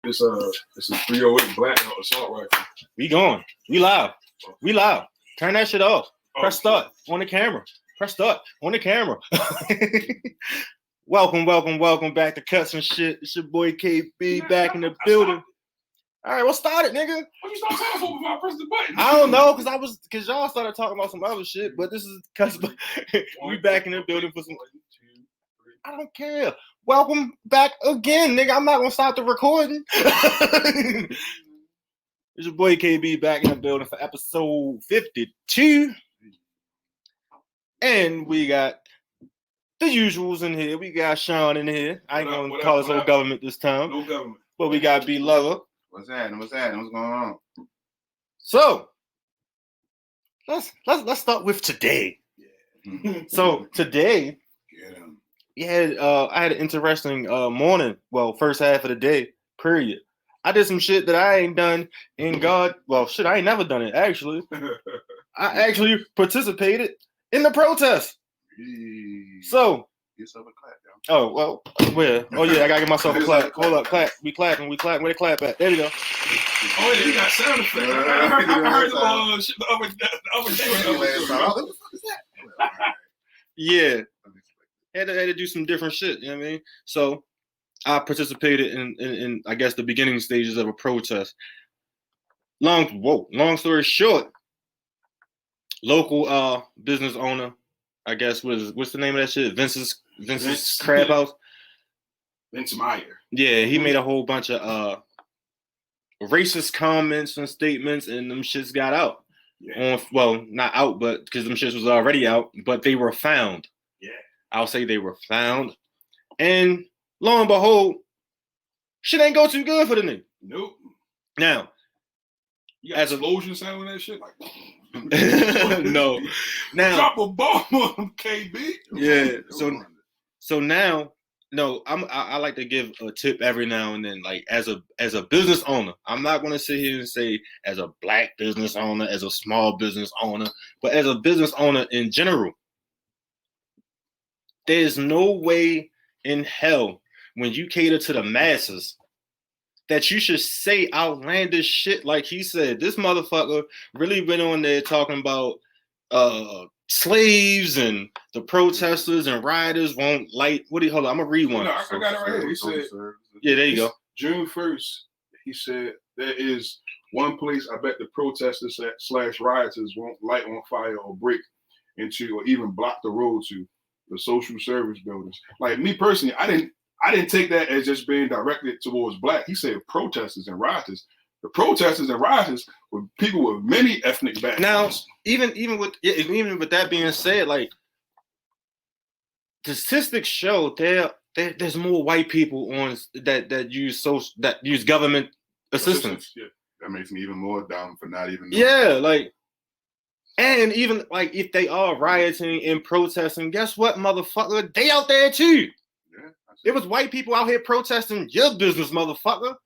It's a 308 black assault rifle. We going. We live. We live. Turn that shit off. Press start on the camera. Press start on the camera. Welcome back to Cuts and Shit. It's your boy KB back in the building. All right, what's started, nigga? What you start talking for before I press the button? I don't know, cause y'all started talking about some other shit, but this is Cuts. We back in the building for some. I don't care. Welcome back again, nigga. I'm not gonna stop the recording. It's your boy KB back in the building for episode 52. And we got the usuals in here. We got Sean in here. I ain't gonna call us old government this time. No government. But we got B Lover. What's happening? What's going on? So let's start with today. Yeah. So today, I had an interesting morning. Well, first half of the day, period. I did some shit that I ain't done in God. Well, shit, I ain't never done it, actually. I actually participated in the protest. So, yourself a clap, yo. oh, well, where? Oh, yeah, I gotta get myself a clap. Hold up, clap. We clapping. Where the clap at? There you go. Oh, yeah, you got sound effects. I heard the other day. Yeah. Had to do some different shit, you know what I mean? So I participated in I guess the beginning stages of a protest. Long story short, local business owner, I guess what's the name of that shit? Vince's Crab House. Vince Meyer. Yeah, he made a whole bunch of racist comments and statements, and them shits got out. Yeah. Well, not out, but because them shits was already out, but they were found. Yeah. I'll say they were found. And lo and behold, shit ain't go too good for the nigga. Nope. Now, you got explosion sound on that shit? Like, no. Now, drop a bomb on him, KB. Yeah. So now, no, I like to give a tip every now and then. Like as a business owner, I'm not gonna sit here and say as a black business owner, as a small business owner, but as a business owner in general. There's no way in hell when you cater to the masses that you should say outlandish shit like he said. This motherfucker really been on there talking about slaves and the protesters and rioters won't light. Hold on, I'm gonna read one. No, I got it right here. He said, yeah, there you go. June 1st, he said, there is one place I bet the protesters / rioters won't light on fire or break into or even block the road to. The social service buildings. Like me personally, I didn't take that as just being directed towards black. He said protesters and rioters. The protesters and rioters were people with many ethnic backgrounds. Now, even with that being said, like the statistics show there's more white people on that use government assistance. Yeah, that makes me even more dumb for not even. Yeah, like. And even like if they are rioting and protesting, guess what, motherfucker? They out there too. Yeah, it was white people out here protesting your business, motherfucker.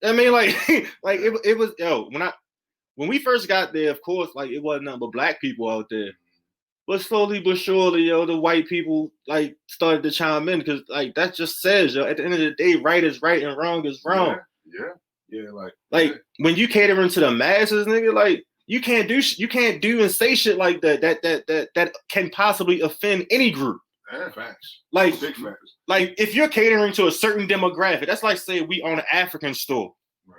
I mean, like, like it was when we first got there, of course, like it wasn't nothing but black people out there. But slowly but surely, the white people like started to chime in because like that just says, at the end of the day, right is right and wrong is wrong. Yeah, like when you catering to the masses, nigga, like. You can't do and say shit like that can possibly offend any group. Yeah, facts. Like, big facts. Like if you're catering to a certain demographic, that's like say we own an African store. Right.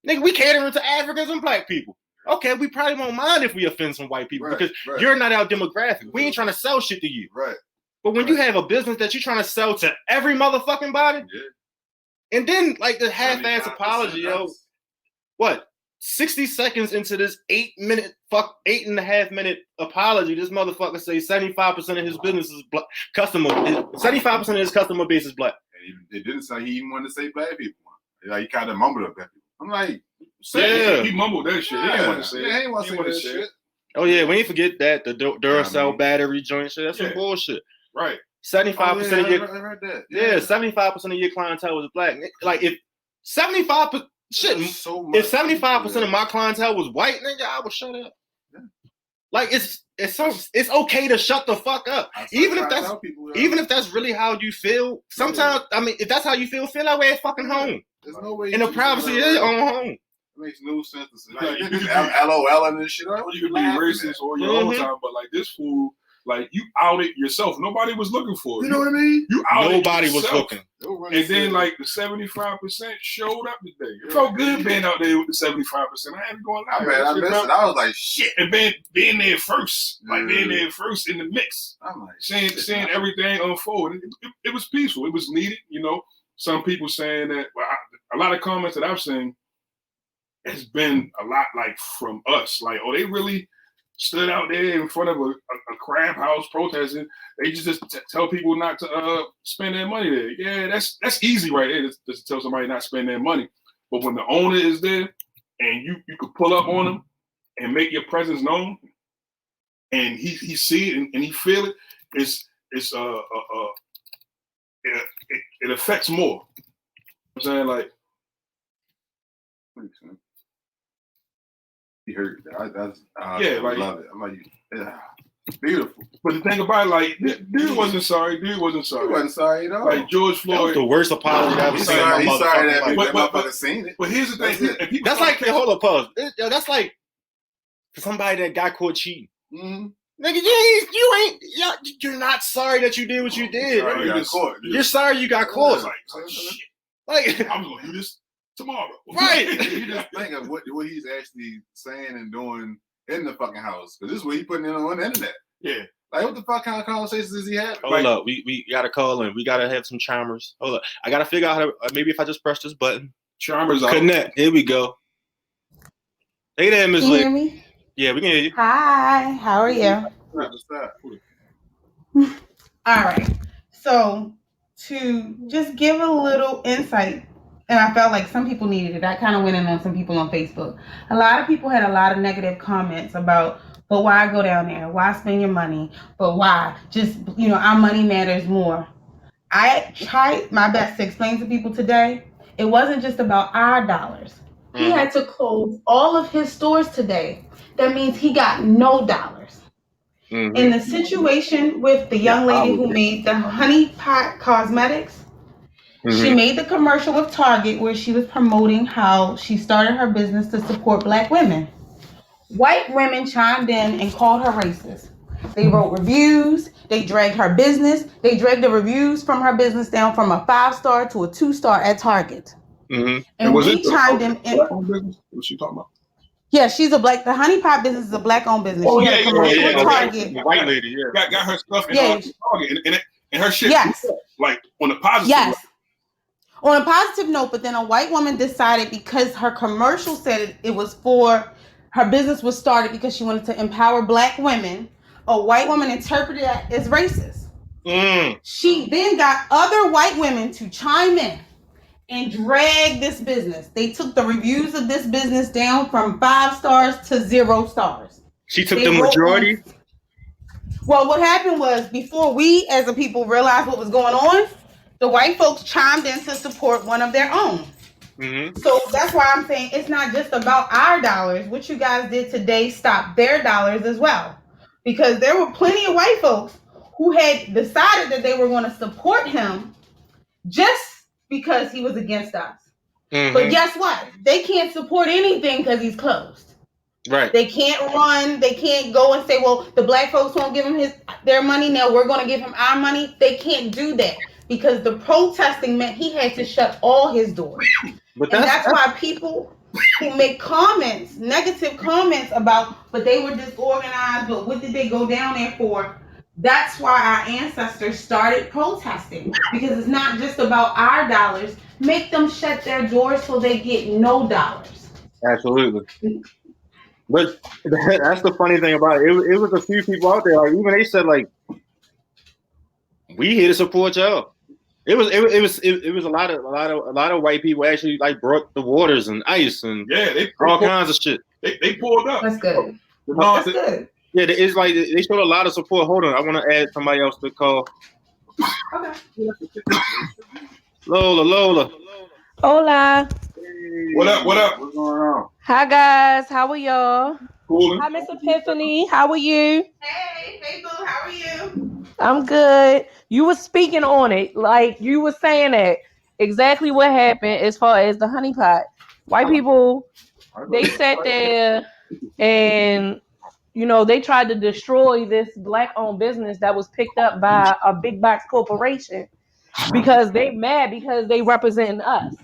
Nigga, we catering to Africans and black people. Okay, we probably won't mind if we offend some white people because you're not our demographic. We ain't trying to sell shit to you. Right. But when you have a business that you're trying to sell to every motherfucking body, and then like the half-ass apology, what? 60 seconds into this 8.5 minute apology, this motherfucker say 75% of his business is black. 75% of his customer base is black. And it didn't say he even wanted to say black people. Like he kind of mumbled up black people. I'm like, he mumbled that shit. He didn't want to say it. He ain't want to say that shit. Oh yeah, we ain't forget that the Duracell battery joint shit. That's some bullshit. Right. 75% of your I heard that. 75% of your clientele was black. Like if 75%. Shit, so if 75% of my clientele was white, nigga, I would shut up. Yeah. Like it's okay to shut the fuck up, even if that's really how you feel. Sometimes, I mean, if that's how you feel that way at fucking home. There's no way. In the privacy of your own home. It makes no sense to say. Like, Like, you this could be- LOL and this shit. Like, what You you could be racist all your own time, but like this fool, like you outed yourself. Nobody was looking for it. You know what I mean? You outed Nobody was yourself. looking. And then like the 75% showed up today. It felt good being out there with the 75%. I ain't going I to mean, I missed it. I was like, shit. And being there first, like being there first in the mix, I'm like, seeing everything unfold. It was peaceful. It was needed. You know, some people saying that. Well, a lot of comments that I've seen has been a lot like from us. Like, oh, they really stood out there in front of a crab house protesting. They just tell people not to spend their money there. Yeah, that's easy right there. Just to tell somebody not to spend their money. But when the owner is there and you could pull up on them and make your presence known, and he see it and he feel it, it affects more. I'm saying, like, he heard that. Yeah, I like- love it. I'm like, yeah, beautiful. but the thing about it, like, dude wasn't sorry. He wasn't sorry at all. Like George That was Floyd. the worst apology I've ever He's seen in my sorry, sorry that motherfucking life. that But- motherfucker seen it. But here's the thing. That's it. And people That's start like, hold up, pause. Yo, that's like for somebody that got caught cheating. Mm-hmm. Nigga, you're not sorry that you did what you did. Sorry, You got just- caught. You're sorry you got It's caught. like shit. Like, I'm gonna do this tomorrow. Right. You just think of what he's actually saying and doing in the fucking house. Because this is what he's putting in on the internet. Yeah. Like, what the fuck kind of conversations is he having? hold up, we gotta call in. We gotta have some chimers. Hold up, I gotta figure out how to. Maybe if I just press this button, Charmers out. connect. Here we go. Hey there, Miss Can you hear Lee. me? Yeah, we can hear you. Hi, how are you? All right. So, to just give a little insight, and I felt like some people needed it. I kind of went in on some people on Facebook. A lot of people had a lot of negative comments about, but why go down there? Why spend your money? But why? Just, our money matters more. I tried my best to explain to people today, it wasn't just about our dollars. He had to close all of his stores today. That means he got no dollars. Mhm. In the situation with the young lady who made the honey pot cosmetics, she made the commercial with Target where she was promoting how she started her business to support Black women. White women chimed in and called her racist. They wrote reviews. They dragged her business. They dragged the reviews from her business down from a 5-star to a 2-star at Target. Mhm. And was we it the chimed in. black-owned business? What's she talking about? Yeah, she's a black. The honey pot business is a Black-owned business. Oh, She had a yeah, commercial yeah, with yeah. Target. The white lady, yeah. Got her stuff in Yeah. Target, and her shit. Yes. Like on the positive. Yes. On a positive note, but then a white woman decided because her commercial said it was for her business was started because she wanted to empower Black women. A white woman interpreted that as racist. Mm. She then got other white women to chime in and drag this business. They took the reviews of this business down from 5 stars to 0 stars. She took They the wrote majority. on- Well, what happened was before we as a people realized what was going on, the white folks chimed in to support one of their own. Mhm. So that's why I'm saying it's not just about our dollars. What you guys did today stopped their dollars as well. Because there were plenty of white folks who had decided that they were going to support him just because he was against us. Mhm. But guess what? They can't support anything because he's closed. Right. They can't run. They can't go and say, well, the Black folks won't give him their money. Now we're going to give him our money. They can't do that because the protesting meant he had to shut all his doors. But And that's why people who make comments, negative comments about, but they were disorganized, but what did they go down there for? That's why our ancestors started protesting because it's not just about our dollars. Make them shut their doors so they get no dollars. Absolutely. But that's the funny thing about it. It was a few people out there. Like even they said, like, we here to support y'all. It was a lot of white people actually like brought the waters and ice and Yeah, they all kinds of shit. They pulled up. That's good. No, That's good. Yeah, it's like they showed a lot of support. Hold on, I want to add somebody else to call. Okay. Lola. Hola. What up? What up? What's going on? Hi guys. How are y'all? Coolin'. Hi Miss Epiphany. How are you? Hey, boo, how are you? I'm good. You were speaking on it. Like you were saying that exactly what happened as far as the honeypot. White people, they sat there and they tried to destroy this black-owned business that was picked up by a big box corporation because they mad because they represent us.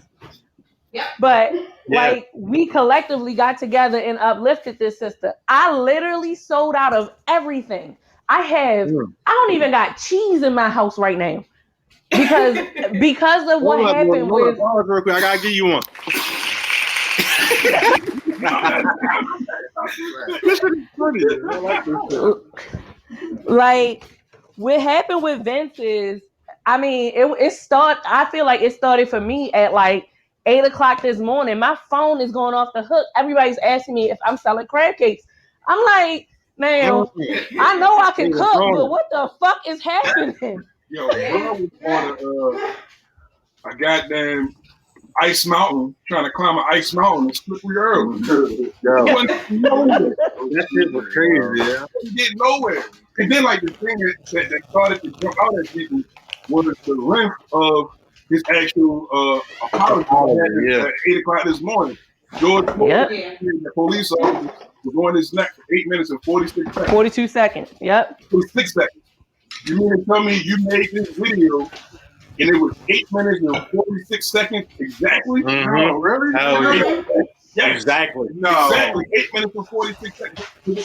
Yep. But like we collectively got together and uplifted this sister. I literally sold out of everything. I don't even got cheese in my house right now because of what happened with. Pause real quick. I gotta give you one. Like what happened with Vince is, I mean, I feel like it started for me at like 8:00 this morning. My phone is going off the hook. Everybody's asking me if I'm selling crab cakes. I'm like, now I know I can cook, but what the fuck is happening? Yo, bro was on a goddamn ice mountain, trying to climb an ice mountain in Slippery Earl. That shit was crazy, yeah. He didn't nowhere. And then, like, the thing that started to jump out at people was the length of his actual apology at 8:00 this morning. George Floyd, the police officer, was on his neck for 8 minutes and 46 seconds. 42 seconds. Yep. 46 seconds. You mean to tell me you made this video and it was 8 minutes and 46 seconds exactly? Mm-hmm. No, really? Hell yeah. Yes. Exactly. No. Exactly. 8 minutes and 46 seconds. The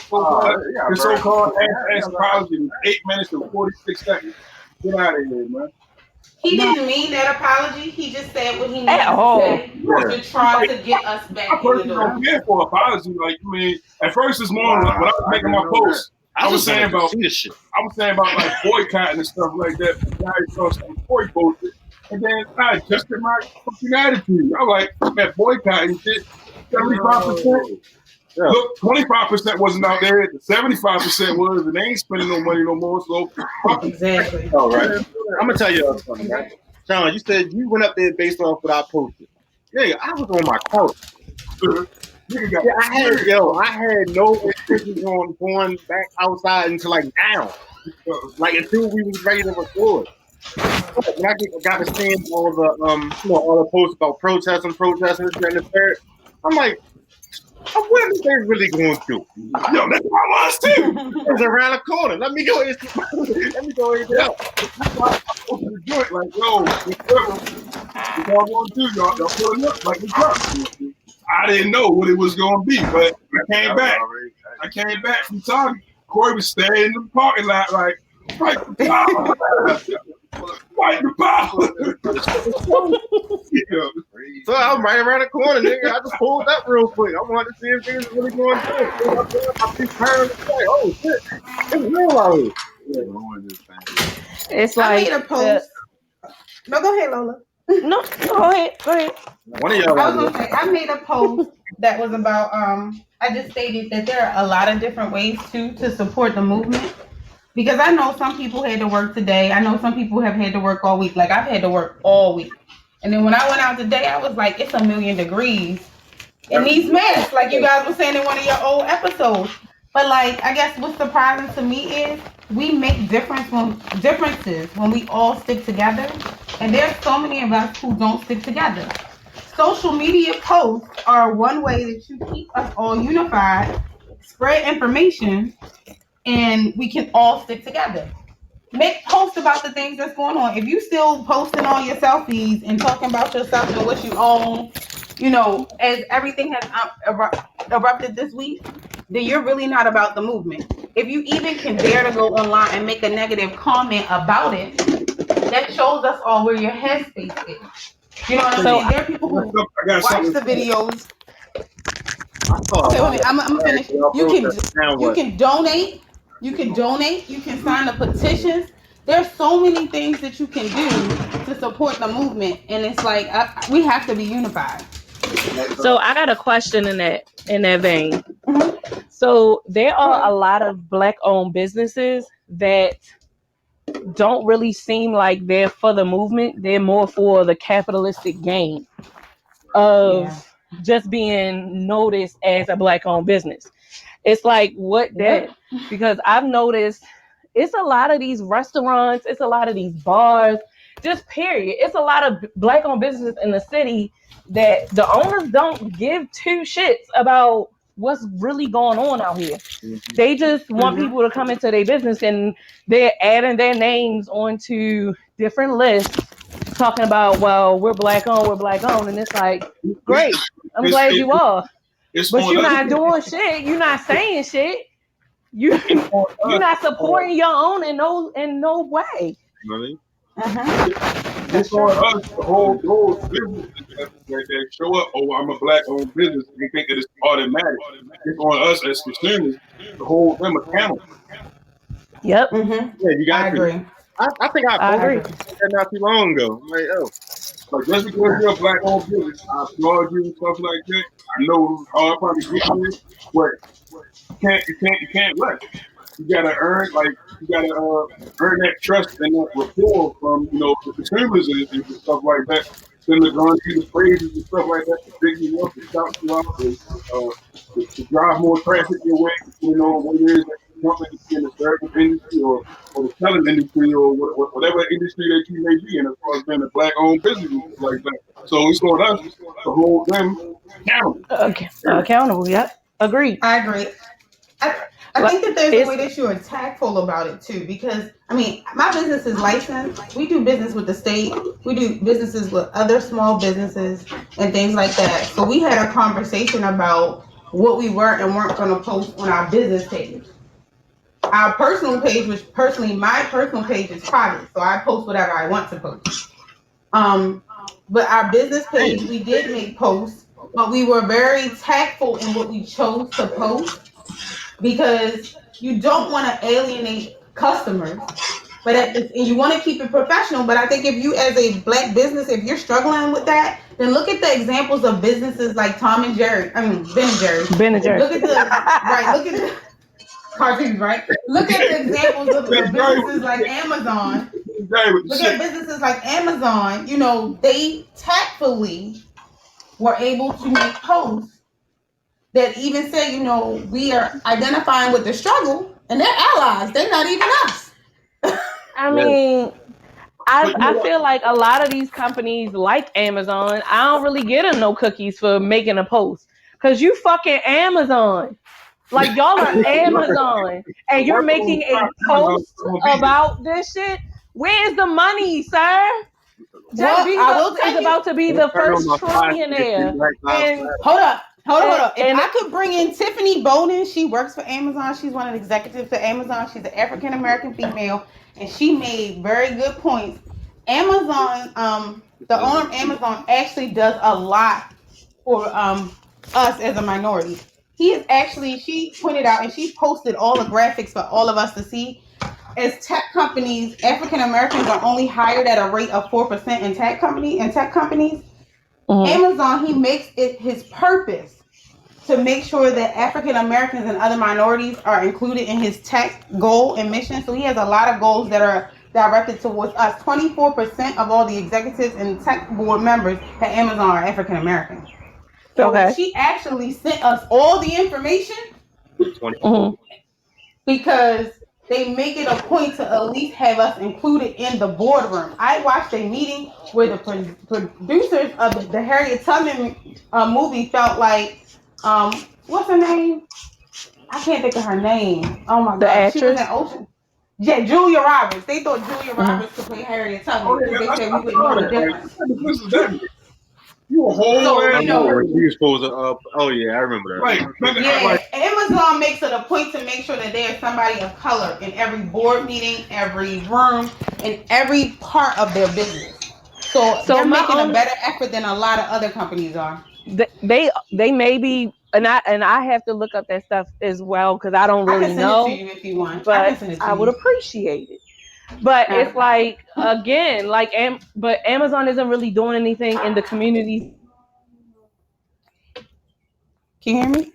so-called ass apology was 8 minutes and 46 seconds. Get out of here, man. He didn't mean that apology. He just said what he needed At all. to say to try to get us back I in the personally door. don't care for apology. Like, I mean, at first this morning when I was making my post, I was saying about like boycotting and stuff like that. Now I saw some boy posted, and then I adjusted my fucking attitude. I was like, that boycotting shit, 75%. Look, 25% wasn't out there. 75% was, and they ain't spending no money no more. So Exactly. All right. I'm gonna tell you something, right? Sean, you said you went up there based off what I posted. Yeah, I was on my couch. I had no intentions on going back outside until like now. Like until we was ready to record. When I got to seeing all the posts about protesting, this and the third, I'm like, what are they really going to do? Yo, that's what I was too. It's around the corner. Let me go in. Let me go in there. Like, yo, what y'all gonna do? Y'all pulling up like it's up. I didn't know what it was gonna be, but I came back. I came back from Target. Corey was standing in the parking lot like, fight the power. Fight the power. So I'm right around the corner, nigga. I just pulled up real quick. I wanted to see if things really going to do. I keep turning to say, oh shit, it's real out here. It's I like made a post. No, go ahead, Lola. No, go ahead. One of y'all. I was gonna say I made a post that was about I just stated that there are a lot of different ways to support the movement. Because I know some people had to work today. I know some people have had to work all week. Like I've had to work all week. And then when I went out today, I was like, it's 1,000,000 degrees in these masks, like you guys were saying in one of your old episodes. But like, I guess what's surprising to me is we make differences when we all stick together. And there's so many of us who don't stick together. Social media posts are one way that you keep us all unified, spread information, and we can all stick together. Make posts about the things that's going on. If you still posting all your selfies and talking about yourself and what you own, as everything has erupted this week, then you're really not about the movement. If you even can dare to go online and make a negative comment about it, that shows us all where your headspace is. You know what I'm saying? There are people who watch the videos. Okay, wait a minute. I'm finished. You can donate. You can donate. You can sign the petitions. There's so many things that you can do to support the movement, and it's like we have to be unified. So I got a question in that vein. Mm-hmm. So there are a lot of Black-owned businesses that don't really seem like they're for the movement. They're more for the capitalistic gain of just being noticed as a Black-owned business. It's like because I've noticed it's a lot of these restaurants, it's a lot of these bars just period. It's a lot of Black-owned businesses in the city that the owners don't give two shits about what's really going on out here. They just want people to come into their business, and they're adding their names onto different lists, talking about, well, we're Black-owned, and it's like, great, I'm glad you are, but you're not doing shit. You're not saying shit. You're not supporting your own in no way. Really? It's on us to hold those businesses that show up. Oh, I'm a Black-owned business. They think that it's automatic. It's on us as consumers to hold them accountable. Yep. Yeah, you got I to. agree. I think I agree. That not too long ago. I'm like, oh, Like just because you're a Black-owned business, I applaud you and stuff like that. I know hard probably get you, but you can't let. You gotta earn earn that trust and that rapport from the consumers and stuff like that. Then they're going to the praises and stuff like that to pick you up, to shout you out, to drive more traffic your way. What it is that you want in the service industry or the selling industry or whatever industry that you may be in, as far as being a Black-owned business and stuff like that. So it's on us to hold them accountable. Accountable. Yep. Agreed. I agree. I think that there's a way that you're tactful about it too, because I mean, my business is licensed. We do business with the state. We do businesses with other small businesses and things like that. So we had a conversation about what we were and weren't going to post on our business page. Our personal page, which personally, my personal page is private, so I post whatever I want to post. But our business page, we did make posts, but we were very tactful in what we chose to post, because you don't want to alienate customers, but and you want to keep it professional. But I think if you, as a Black business, if you're struggling with that, then look at the examples of businesses like Ben and Jerry. Look at the cartoons, right? Look at the examples of businesses like Amazon. Look at businesses like Amazon. They tactfully were able to make posts that even say, we are identifying with the struggle, and they're allies. They're not even us. I mean, I feel like a lot of these companies like Amazon, I don't really get them no cookies for making a post, because you fucking Amazon. Like, y'all are Amazon, and you're making a post about this shit. Where's the money, sir? Jeff Bezos is about to be the first trillionaire. And hold up. If I could bring in Tiffany Bowden, she works for Amazon. She's one of the executives at Amazon. She's an African American female, and she made very good points. Amazon, the owner of Amazon, actually does a lot for us as a minority. She pointed out, and she posted all the graphics for all of us to see. As tech companies, African Americans are only hired at a rate of 4% in tech companies. Amazon, he makes it his purpose to make sure that African Americans and other minorities are included in his tech goal and mission. So he has a lot of goals that are directed towards us. 24% of all the executives and tech board members at Amazon are African American. So she actually sent us all the information because they make it a point to at least have us included in the boardroom. I watched a meeting where the producers of the Harriet Tubman movie felt like, what's her name? I can't think of her name. Oh my God. The actress? She was in Ocean. Yeah, Julia Roberts. They thought Julia Roberts could play Harriet Tubman because they said we wouldn't know the difference. You a whole oh yeah, I remember that. Right. Yeah, Amazon makes it a point to make sure that there's somebody of color in every board meeting, every room, in every part of their business. So they're making a better effort than a lot of other companies are. They may be, and I have to look up that stuff as well, because I don't really know. I can send it to you if you want. But I would appreciate it. But it's like, again, but Amazon isn't really doing anything in the community. Can you hear me?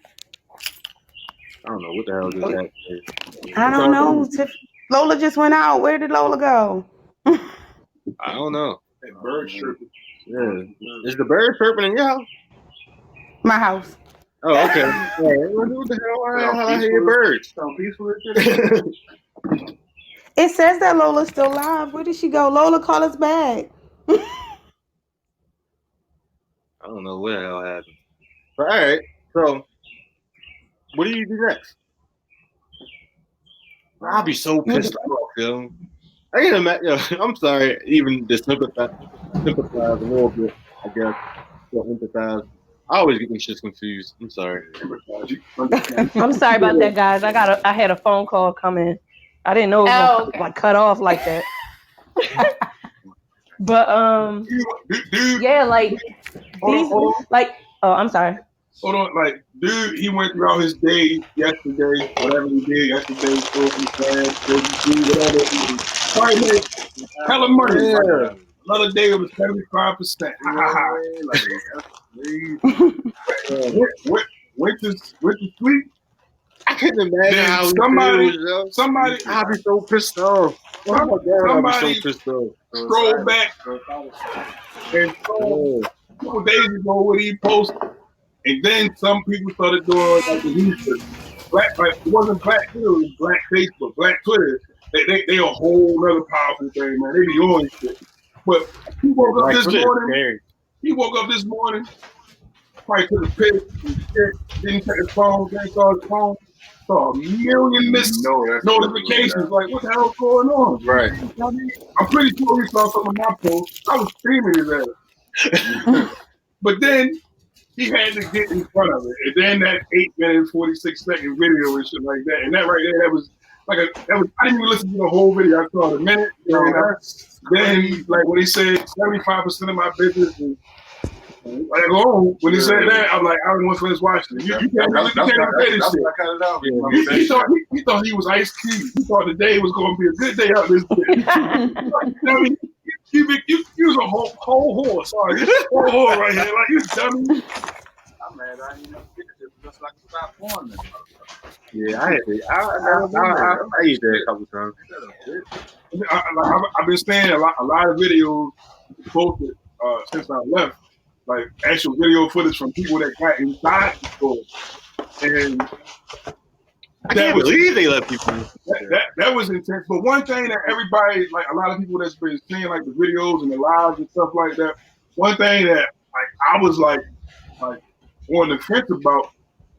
I don't know what the hell just happened. I don't know. Lola just went out. Where did Lola go? I don't know. That bird chirping. Yeah. Is the bird chirping in your house? My house. Oh, okay. What the hell? I hear birds. Sound peaceful. It says that Lola's still live. Where did she go? Lola, call us back. I don't know what the hell happened. But all right, so what do you do next? I'll be so pissed off, yo. I can imagine. Yo, I'm sorry, even to sympathize a little bit. I guess to empathize. I always get these shits confused. I'm sorry. I'm sorry about that, guys. I had a phone call coming. I didn't know it was gonna, like cut off like that. But dude, yeah, like hold on. like I'm sorry. Hold on, like, dude, he went throughout his day yesterday, whatever he did yesterday, whatever. Sorry, man, hella money. Yeah. Another day it was 75%. Went to sleep. I couldn't imagine Then how somebody, I'd be so pissed off. Oh my God, somebody I'd be so pissed off. scroll back and saw a couple days ago what he posted, and then some people started doing like the research. Black, like it wasn't Black Twitter, it was Black Facebook, Black Twitter. They a whole other powerful thing, man. They be on shit. But he woke up this morning. He woke up this morning, probably took a piss and shit, didn't check his phone, didn't saw his phone, saw a million missed notifications. Like, what the hell's going on? Right. I'm pretty sure he saw some of my posts. I was screaming his ass. But then he had to get in front of it. And then that 8-minute, 46-second video and shit like that. And that right there, that was I didn't even listen to the whole video. I saw the minute. Then, like when he said 75% of my business is like alone, when he said that, I'm like, I don't want to finish watching it. You can't even say this shit. He thought he was Ice Cube. He thought the day was going to be a good day out this bitch. You was a whole whore. Sorry, whole whore right here. Like, you dummy. I'm mad I ain't never get it just like stop porn. Yeah, I used that a couple times. I've been saying a lot of videos posted since I left, like actual video footage from people that got inside the store, and I can't believe they let people. That was intense. But one thing that everybody, like a lot of people that's been seeing like the videos and the lives and stuff like that, one thing that like I was like on the fence about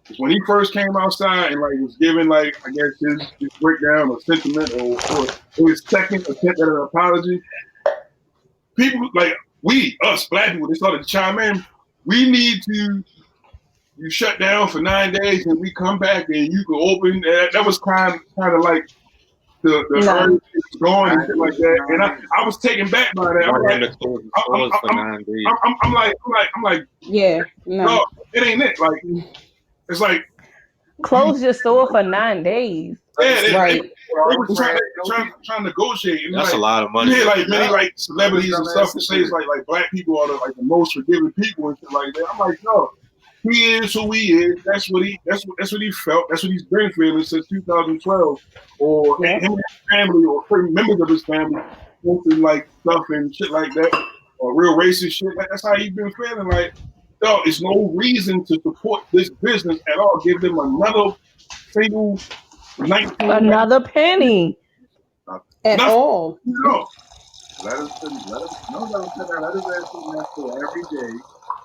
is when he first came outside and like was giving like I guess his breakdown or sentiment or his second attempt at an apology. People like us black people, they started to chime in. We need to you shut down for 9 days and we come back and you can open. That was kind of like the urge was going and shit like that. And I was taken back by that. I'm like, yeah, no, it ain't it. Like, it's like close your store for 9 days. Yeah, right. They were trying to negotiate. And that's like, a lot of money. Yeah, like many like celebrities and stuff that say it's like black people are the most forgiving people and shit like that. I'm like, no. He is who he is. That's what he felt. That's what he's been feeling since 2012. Or him and his family or certain members of his family posting like stuff and shit like that. Or real racist shit. Like, that's how he's been feeling. Like, no, there's no reason to support this business at all. Give them another single 19 another penny. At all. No. Let us sit in that store every day.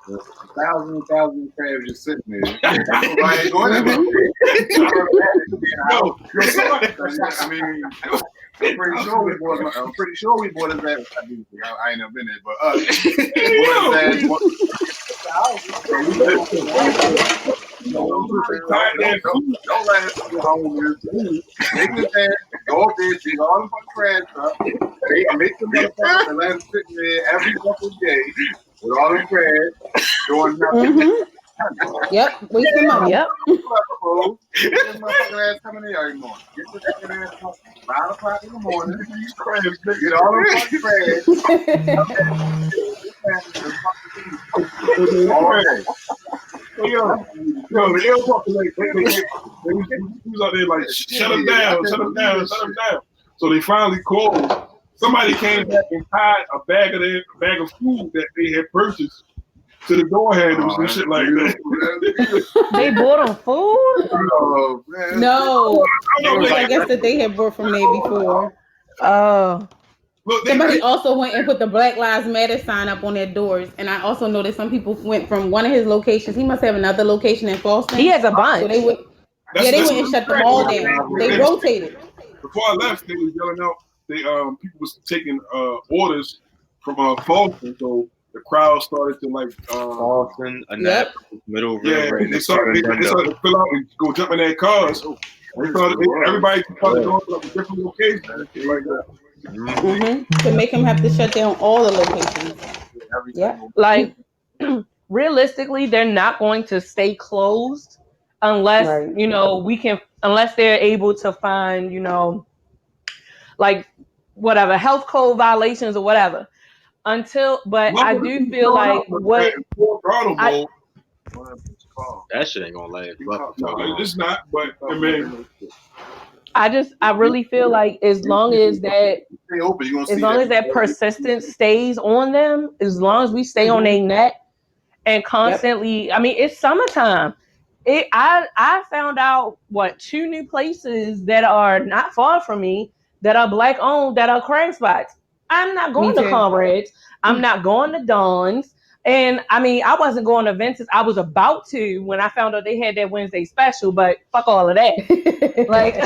There's thousands and thousands of crabs just sitting there. Nobody ain't going to I mean, I'm pretty sure we bought his ass. I ain't never been there, but don't let him go home with his take his ass, go up there, dig all the fucking crabs up, make some motherfuckers and let him sit there every fucking day with all the crabs doing nothing. Yep, wasting money. Yep. Get this motherfucking ass coming in every morning. Get this fucking ass up 5 o'clock in the morning. Get all the fucking crabs. The airport, he was out there like, shut him down. So they finally called. Somebody came back and tied a bag of food that they had purchased to the door handles and shit like that. They bought them food? Oh, man. No, I guess that they had bought from there before. Oh, Look, Somebody also went and put the Black Lives Matter sign up on their doors, and I also noticed some people went from one of his locations. He must have another location in Boston. he has a So bunch. they went. that's They what went and I'm shut them saying. all down. They rotated. Before I left, they was yelling out. They people was taking orders from Folsom, so the crowd started to like Charleston, Yep. Annapolis, Middle yeah, River, and they started to fill out and go jump in their cars. Everybody started going to like a different location and shit like that. To make them have to shut down all the locations. Yeah. Like, realistically, they're not going to stay closed unless Right. unless they're able to find, like whatever health code violations or whatever. But I do feel like that shit ain't gonna last. No, it's not. But I mean, I really feel like as long as that persistence stays on them, as long as we stay on their neck and constantly, I mean, it's summertime. I found out 2 new places that are not far from me that are Black owned that are crab spots. I'm not going to Comrades. I'm not going to Dawn's. And I mean, I wasn't going to Vince's. I was about to when I found out they had that Wednesday special, but fuck all of that. Like,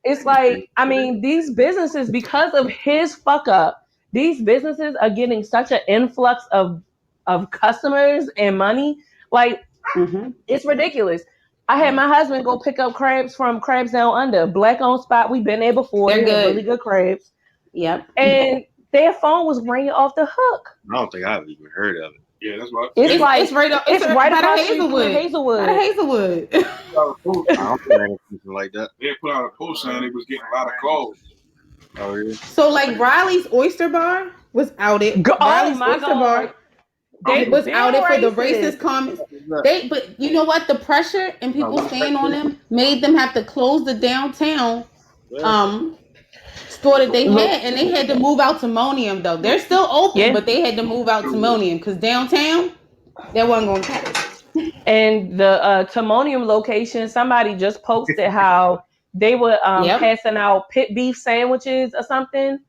it's like, I mean, these businesses, because of his fuck up, these businesses are getting such an influx of customers and money. Like, it's ridiculous. I had my husband go pick up crabs from Crabs Down Under, Black owned spot. We've been there before. They're good. Really good crabs. Yep. And their phone was ringing off the hook. I don't think I've even heard of it. Yeah, that's what. It's right across Hazelwood. Hazelwood. Hazelwood. I don't think anything like that. They put out a post saying they was getting a lot of calls. Oh yeah. So like Riley's Oyster Bar was outed. Oh my God. They was outed for the racist comments. But you know what? The pressure and people staying on them made them have to close the downtown store that they had, and they had to move out to Monium though. They're still open, but they had to move out to Monium because downtown that wasn't going to cut it. And the Timonium location, somebody just posted how they were passing out pit beef sandwiches or something,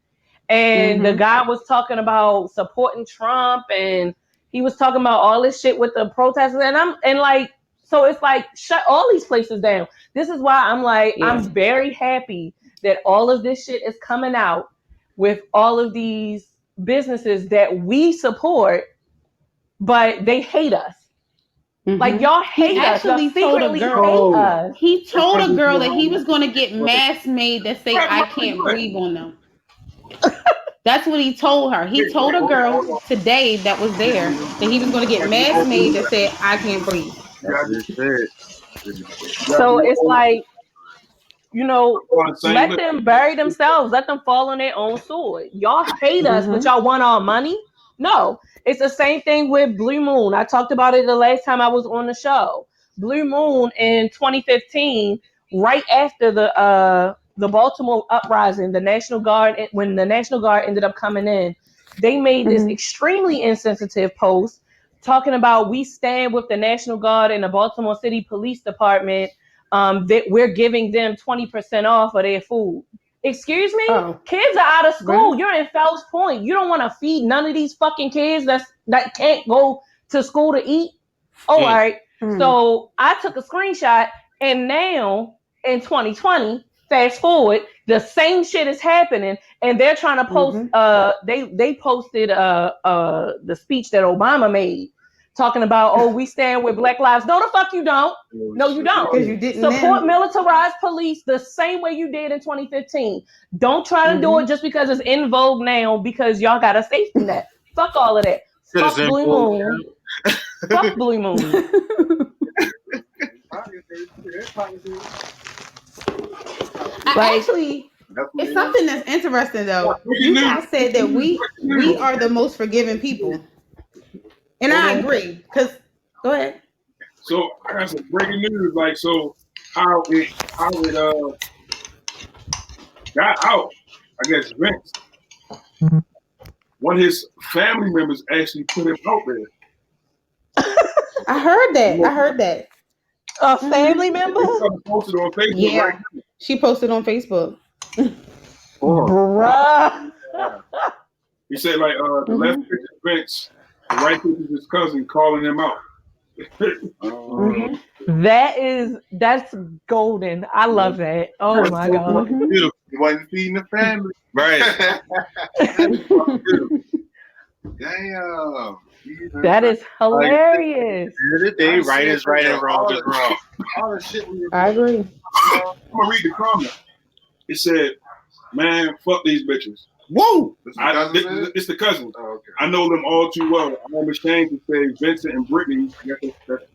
and the guy was talking about supporting Trump, and he was talking about all this shit with the protesters, so it's like shut all these places down. This is why I'm like I'm very happy that all of this shit is coming out with all of these businesses that we support, but they hate us. Like y'all hate us. He told a girl. He told a girl that he was going to get masks made that say "I can't breathe" on them. That's what he told her. He told a girl today that was there that he was going to get masks made that said "I can't breathe." So it's like, let them bury themselves. Let them fall on their own sword. Y'all hate us, but y'all want our money? No. It's the same thing with Blue Moon. I talked about it the last time I was on the show. Blue Moon in 2015, right after the Baltimore uprising, the National Guard, when the National Guard ended up coming in, they made this extremely insensitive post talking about we stand with the National Guard and the Baltimore City Police Department. That we're giving them 20% off of their food. Excuse me? Kids are out of school. You're in Fells Point. You don't want to feed none of these fucking kids that can't go to school to eat? All right. So I took a screenshot, and now in 2020, fast forward, the same shit is happening, and they're trying to post. They posted the speech that Obama made, talking about, we stand with Black Lives. No, the fuck you don't. No, you don't. Because you didn't support militarized police the same way you did in 2015. Don't try to do it just because it's in vogue now because y'all got a safety net. Fuck all of that. Fuck Blue Moon. Fuck Blue Moon. Actually, it's something that's interesting though. You guys said that we are the most forgiving people. And I agree, because go ahead. So I got some breaking news. Like, so how it got out? I guess Vince, one of his family members actually put him out there. I heard that. A family member? Posted on Facebook. Yeah, she posted on Facebook. Bruh. He said like the left pitch is Vince, the right pitch is his cousin calling him out. That's golden. I love that. Oh my god. He wasn't feeding the family. Right. Damn. That is hilarious. They right is right and wrong is wrong. All the shit we I agree. I'm gonna read the comment. It said, "Man, fuck these bitches." Whoa! It's the cousin. Oh, okay. I know them all too well. I'm ashamed to say Vincent and Brittany. I guess that's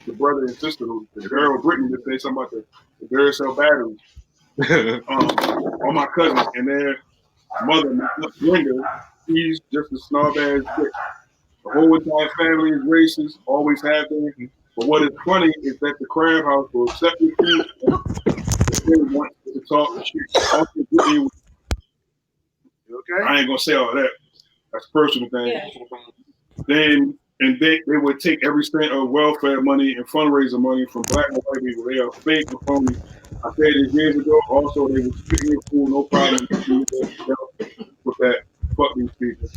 the brother and sister. The girl Brittany to say something about the girl cell battery. All my cousins and their mother, Brenda. He's just a snob ass bitch. The whole entire family is racist. Always have been. But what is funny is that the Crab House will accept you. They want to talk shit. Okay. I ain't gonna say all that. That's a personal thing. Yeah. Then they would take every cent of welfare money and fundraiser money from black and white people. They are fake and phony. I said this years ago. Also, they would spit me a fool, no problem. With that, fuck these people.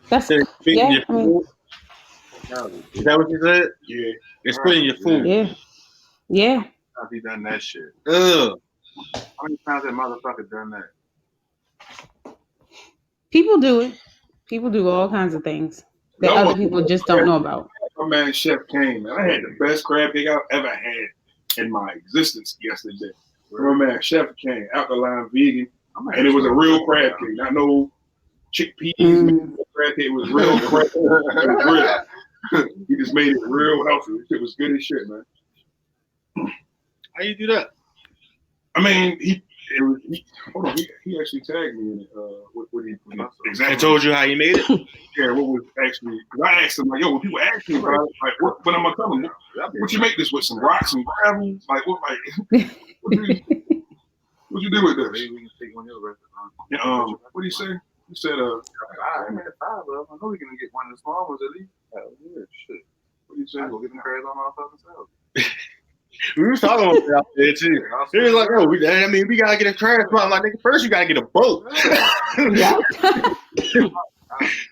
That's They're spitting yeah. your I mean, food. Is that what you said? Yeah. They're spitting your food. yeah, yeah. Have he done that shit? Ugh. How many times that motherfucker done that? People do it. People do all kinds of things that No other one- people just don't know about. My man Chef Kane, man. I had the best crab cake I've ever had in my existence yesterday. My man Chef Kane, out the line vegan, and it was a real crab cake, not no chickpeas. Crab cake. It was real crab. It was real. He just made it real healthy. It was good as shit, man. How you do that? I mean, he actually tagged me in it. What he exactly I told you how you made it. Yeah, what was actually? Because I asked him like, yo, when people ask me about it, like, what am I telling them? What you make this with? Some rocks and gravel? Like what? Like what you do with this? Maybe we can take one of your restaurants. What do you say? You said I made 5 of them. I know we're gonna get one of the small ones at least. Oh, yeah, shit. what do you say? Go get them crabs on our fucking selves. We was talking about that out there too. He was like, "Oh, we gotta get a trash spot." I'm like, nigga, first you gotta get a boat. Yeah.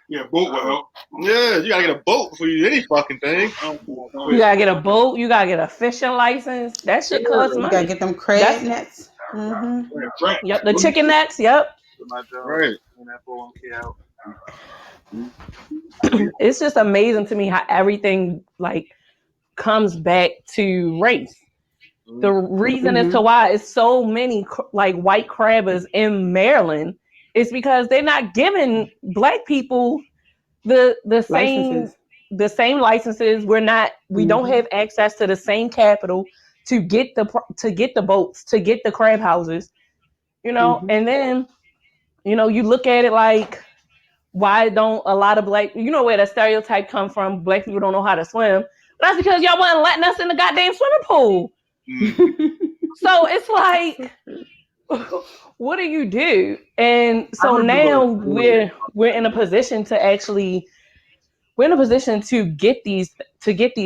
Yeah, boat will help. Yeah, you gotta get a boat before you do any fucking thing. You gotta get a boat. You gotta get a fishing license. That shit costs You money. gotta get them crab That's- nets. Mm-hmm. Right. Yep, the chicken nets. Yep. Put my job. Right. And that 401k out. It's just amazing to me how everything like comes back to race. The reason as to why it's so many like white crabbers in Maryland is because they're not giving black people the same Licenses. the same licenses. We don't have access to the same capital to get the boats, to get the crab houses, and then you look at it like, why don't a lot of black, where the stereotype come from, black people don't know how to swim. But that's because y'all wasn't letting us in the goddamn swimming pool. So it's like, what do you do? And so now we're in a position to get these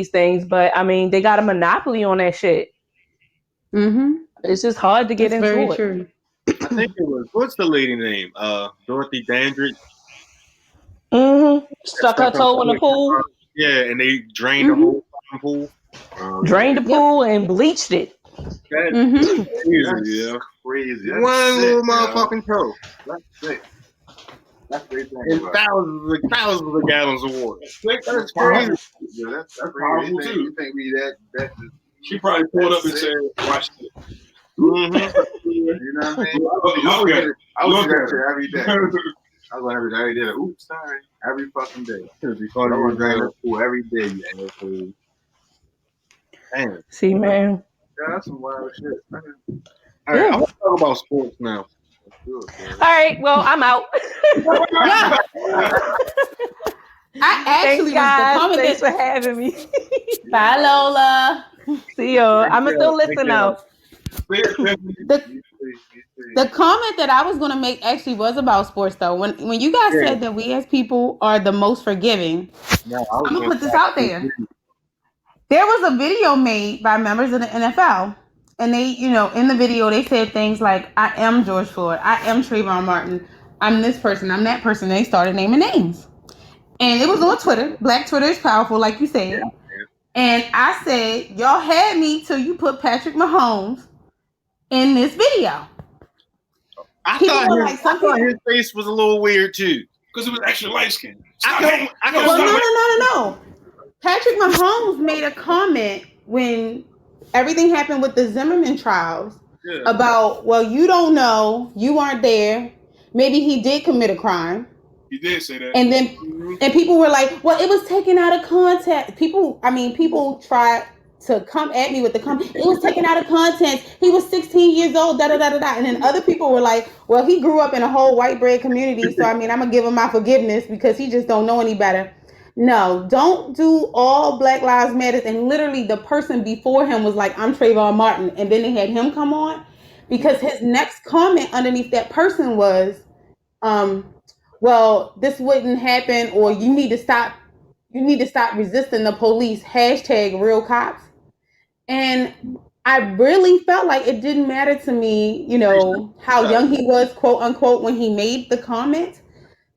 things, but I mean they got a monopoly on that shit. Mm-hmm. It's just hard to get That's into very it. true. I think it was, what's the lady name? Dorothy Dandridge. Stuck her toe in the pool, Yeah, and they drained the whole fucking pool. drained the pool, and bleached it. That's Mm-hmm. crazy, yeah. Crazy. One That's little sick, yo. motherfucking toe. That's sick. That's great thing. And bro. thousands of gallons of water. That's Crazy. crazy. Yeah, that's That's crazy. powerful, too. You think we that She probably pulled up and said, "Watch this." Mm-hmm. you know what I mean? Look at it. I was Look doing at that shit every day. I was going every day. Oops, sorry. Every fucking day. It'd be I funny. was driving to school every day, you asshole. Damn. See, man. Yeah, that's some wild shit. All right, I want to talk about sports now. All right, well, I'm out. I actually Thanks, guys. was the Thanks comment for having me. Bye, Lola. See you. I'm gonna still listen though. The comment that I was going to make actually was about sports, though. When you guys said that we as people are the most forgiving, I'm going to put this out there. There was a video made by members of the NFL, and they, in the video, they said things like, I am George Floyd. I am Trayvon Martin. I'm this person. I'm that person. They started naming names. And it was on Twitter. Black Twitter is powerful, like you said. And I said, y'all had me till you put Patrick Mahomes in this video. I thought his face was a little weird too. Because it was extra light skin. No. Patrick Mahomes made a comment when everything happened with the Zimmerman trials about, well, you don't know, you aren't there. Maybe he did commit a crime. He did say that. And then and people were like, well, it was taken out of context. People tried to come at me with the comment. It was taken out of context. He was 16 years old, da-da-da-da-da. And then other people were like, well, he grew up in a whole white bread community. So, I'm going to give him my forgiveness because he just don't know any better. No, don't do all Black Lives Matter. And literally the person before him was like, I'm Trayvon Martin. And then they had him come on because his next comment underneath that person was, well, this wouldn't happen, or you need to stop resisting the police, #RealCops. And I really felt like it didn't matter to me, how young he was, quote unquote, when he made the comment.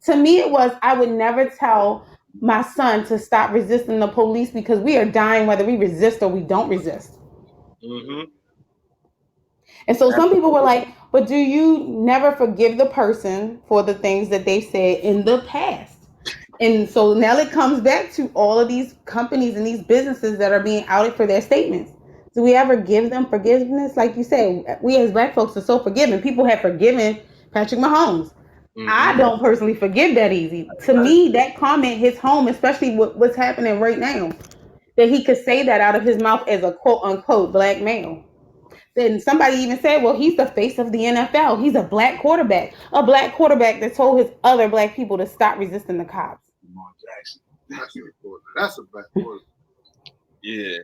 To me, it was, I would never tell my son to stop resisting the police because we are dying whether we resist or we don't resist. Mm-hmm. And so some people were like, but do you never forgive the person for the things that they said in the past? And so now it comes back to all of these companies and these businesses that are being outed for their statements. Do we ever give them forgiveness? Like you said, we as Black folks are so forgiving. People have forgiven Patrick Mahomes. Mm-hmm. I don't personally forgive that easy. To me, that comment hits home, especially with what's happening right now, that he could say that out of his mouth as a quote unquote Black male. Then somebody even said, well, he's the face of the NFL. He's a Black quarterback. A Black quarterback that told his other Black people to stop resisting the cops. Lamar Jackson. That's a Black quarterback. Yeah.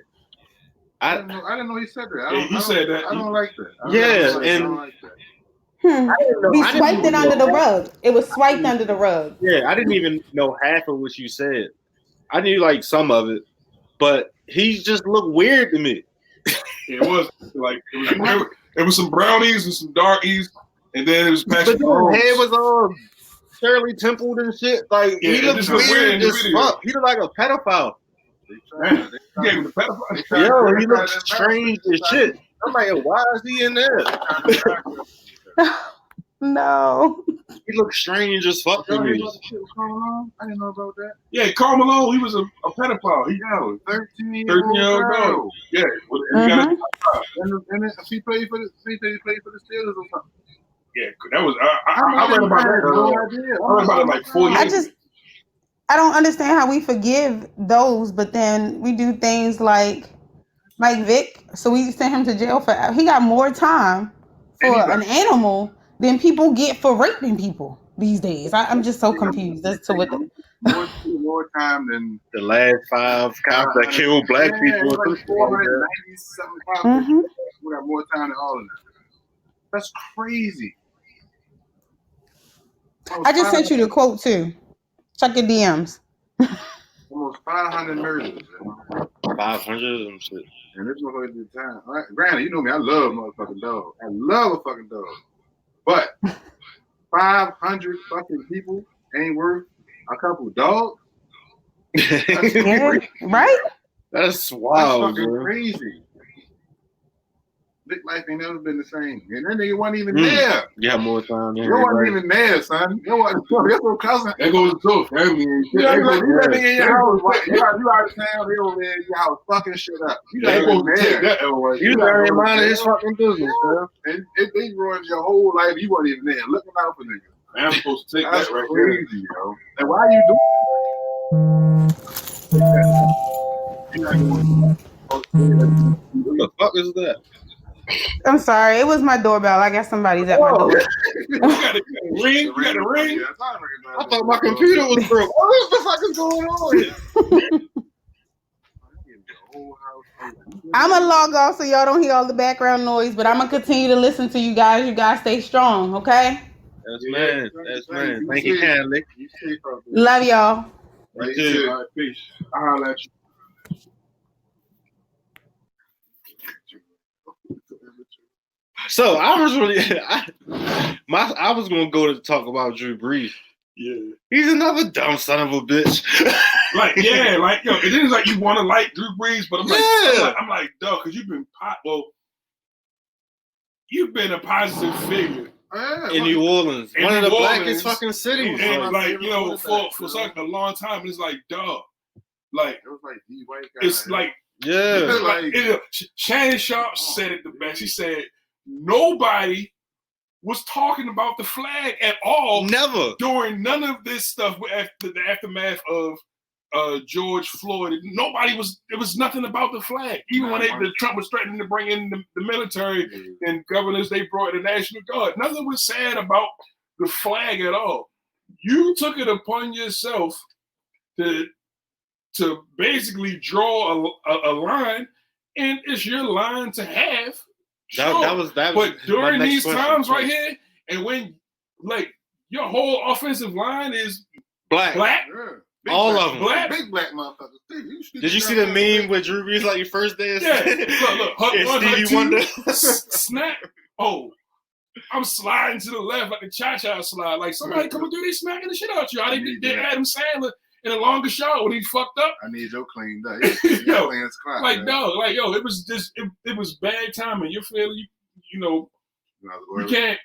I didn't know he said that. He said that. I don't like that. I don't like that. We swiped it under the rug. It was swiped under the rug. Yeah, I didn't even know half of what you said. I knew like some of it, but he just looked weird to me. It was like it was some brownies and some darkies, and then it was Patrick Mahomes. His head was all Shirley Temple and shit. Like he looked weird as fuck. He looked like a pedophile. Man, he gave him the pedophile. Yo, he looked strange as shit. I'm like, why is he in there? No. He looked strange as fuck to me. I didn't know about that. Yeah, Karl Malone, he was a pedophile. He 13-year-old girl. Yeah. And he played for the Steelers or something. Yeah, that was I read about that. I read about it like 4 years. I don't understand how we forgive those, but then we do things like Mike Vick. So we sent him to jail he got more time for an animal than people get for raping people these days. I'm just so confused as to what more time than the last 5 cops that killed Black people. Like 490-something cops. We got more time than all of them. That's crazy. I just sent you the quote too. Check your DMs. Almost 500 murders. 500 and shit. And this motherfucker did time. All right. Granted, you know me, I love motherfucking dogs. I love a fucking dog. But 500 fucking people ain't worth a couple of dogs? That's crazy. Right? That's wild. That's fucking crazy. Big life ain't never been the same. And that nigga wasn't even there. You have more time. You wasn't even there, son. You wasn't your cousin. That goes to family. You out of town, they over there in your house fucking shit up. You ain't even there. You not in mind of his fucking business, bro. And they ruined your whole life. You wasn't even there. Looking out for niggas. I'm supposed to take That's that right crazy, yo. And why you doing that? What the fuck is that? I'm sorry, it was my doorbell. I guess somebody's at my door. You got a ring? You got a ring? I thought my computer was broke. What the fuck is going on here? I'm gonna log off so y'all don't hear all the background noise, but I'm gonna continue to listen to you guys. You guys stay strong, okay? That's man. That's man. Thank you kindly. Love y'all. Right, peace. I'll let you. So I was really, I was gonna go to talk about Drew Brees. Yeah. He's another dumb son of a bitch. Like, yeah, like, yo, it is like you want to like Drew Brees, but I'm like, Yeah. I'm like, dog, because you've been a positive figure in New Orleans, In one of New the Orleans. blackest fucking cities. and my like, favorite you know, quarterback, for bro. such a long time, it's like, dog, like, It was like the white guy. it's like, Yeah. like Shannon Sharp said it the best. He said nobody was talking about the flag at all Never. during none of this stuff after the aftermath of George Floyd. Nobody was. It was nothing about the flag. Even when Trump was threatening to bring in the military and governors, they brought the National Guard. Nothing was said about the flag at all. You took it upon yourself to basically draw a line, and it's your line to have. That was But during my next these question. times right here, and when like your whole offensive line is black. black, Big All black, of them. Black. Big black motherfuckers. Dude, Did you see the meme with Drew Brees like your first day? yeah. Look, And Hut Stevie two, Wonder. snap. Oh, I'm sliding to the left like the cha-cha slide. Like somebody coming through, they smacking the shit out you. I did Adam Sandler in a longer shot when he fucked up. I need your cleaned up. Yo, Clean as crap, like man. no, like yo, it was just it was bad timing. You feel you know you can't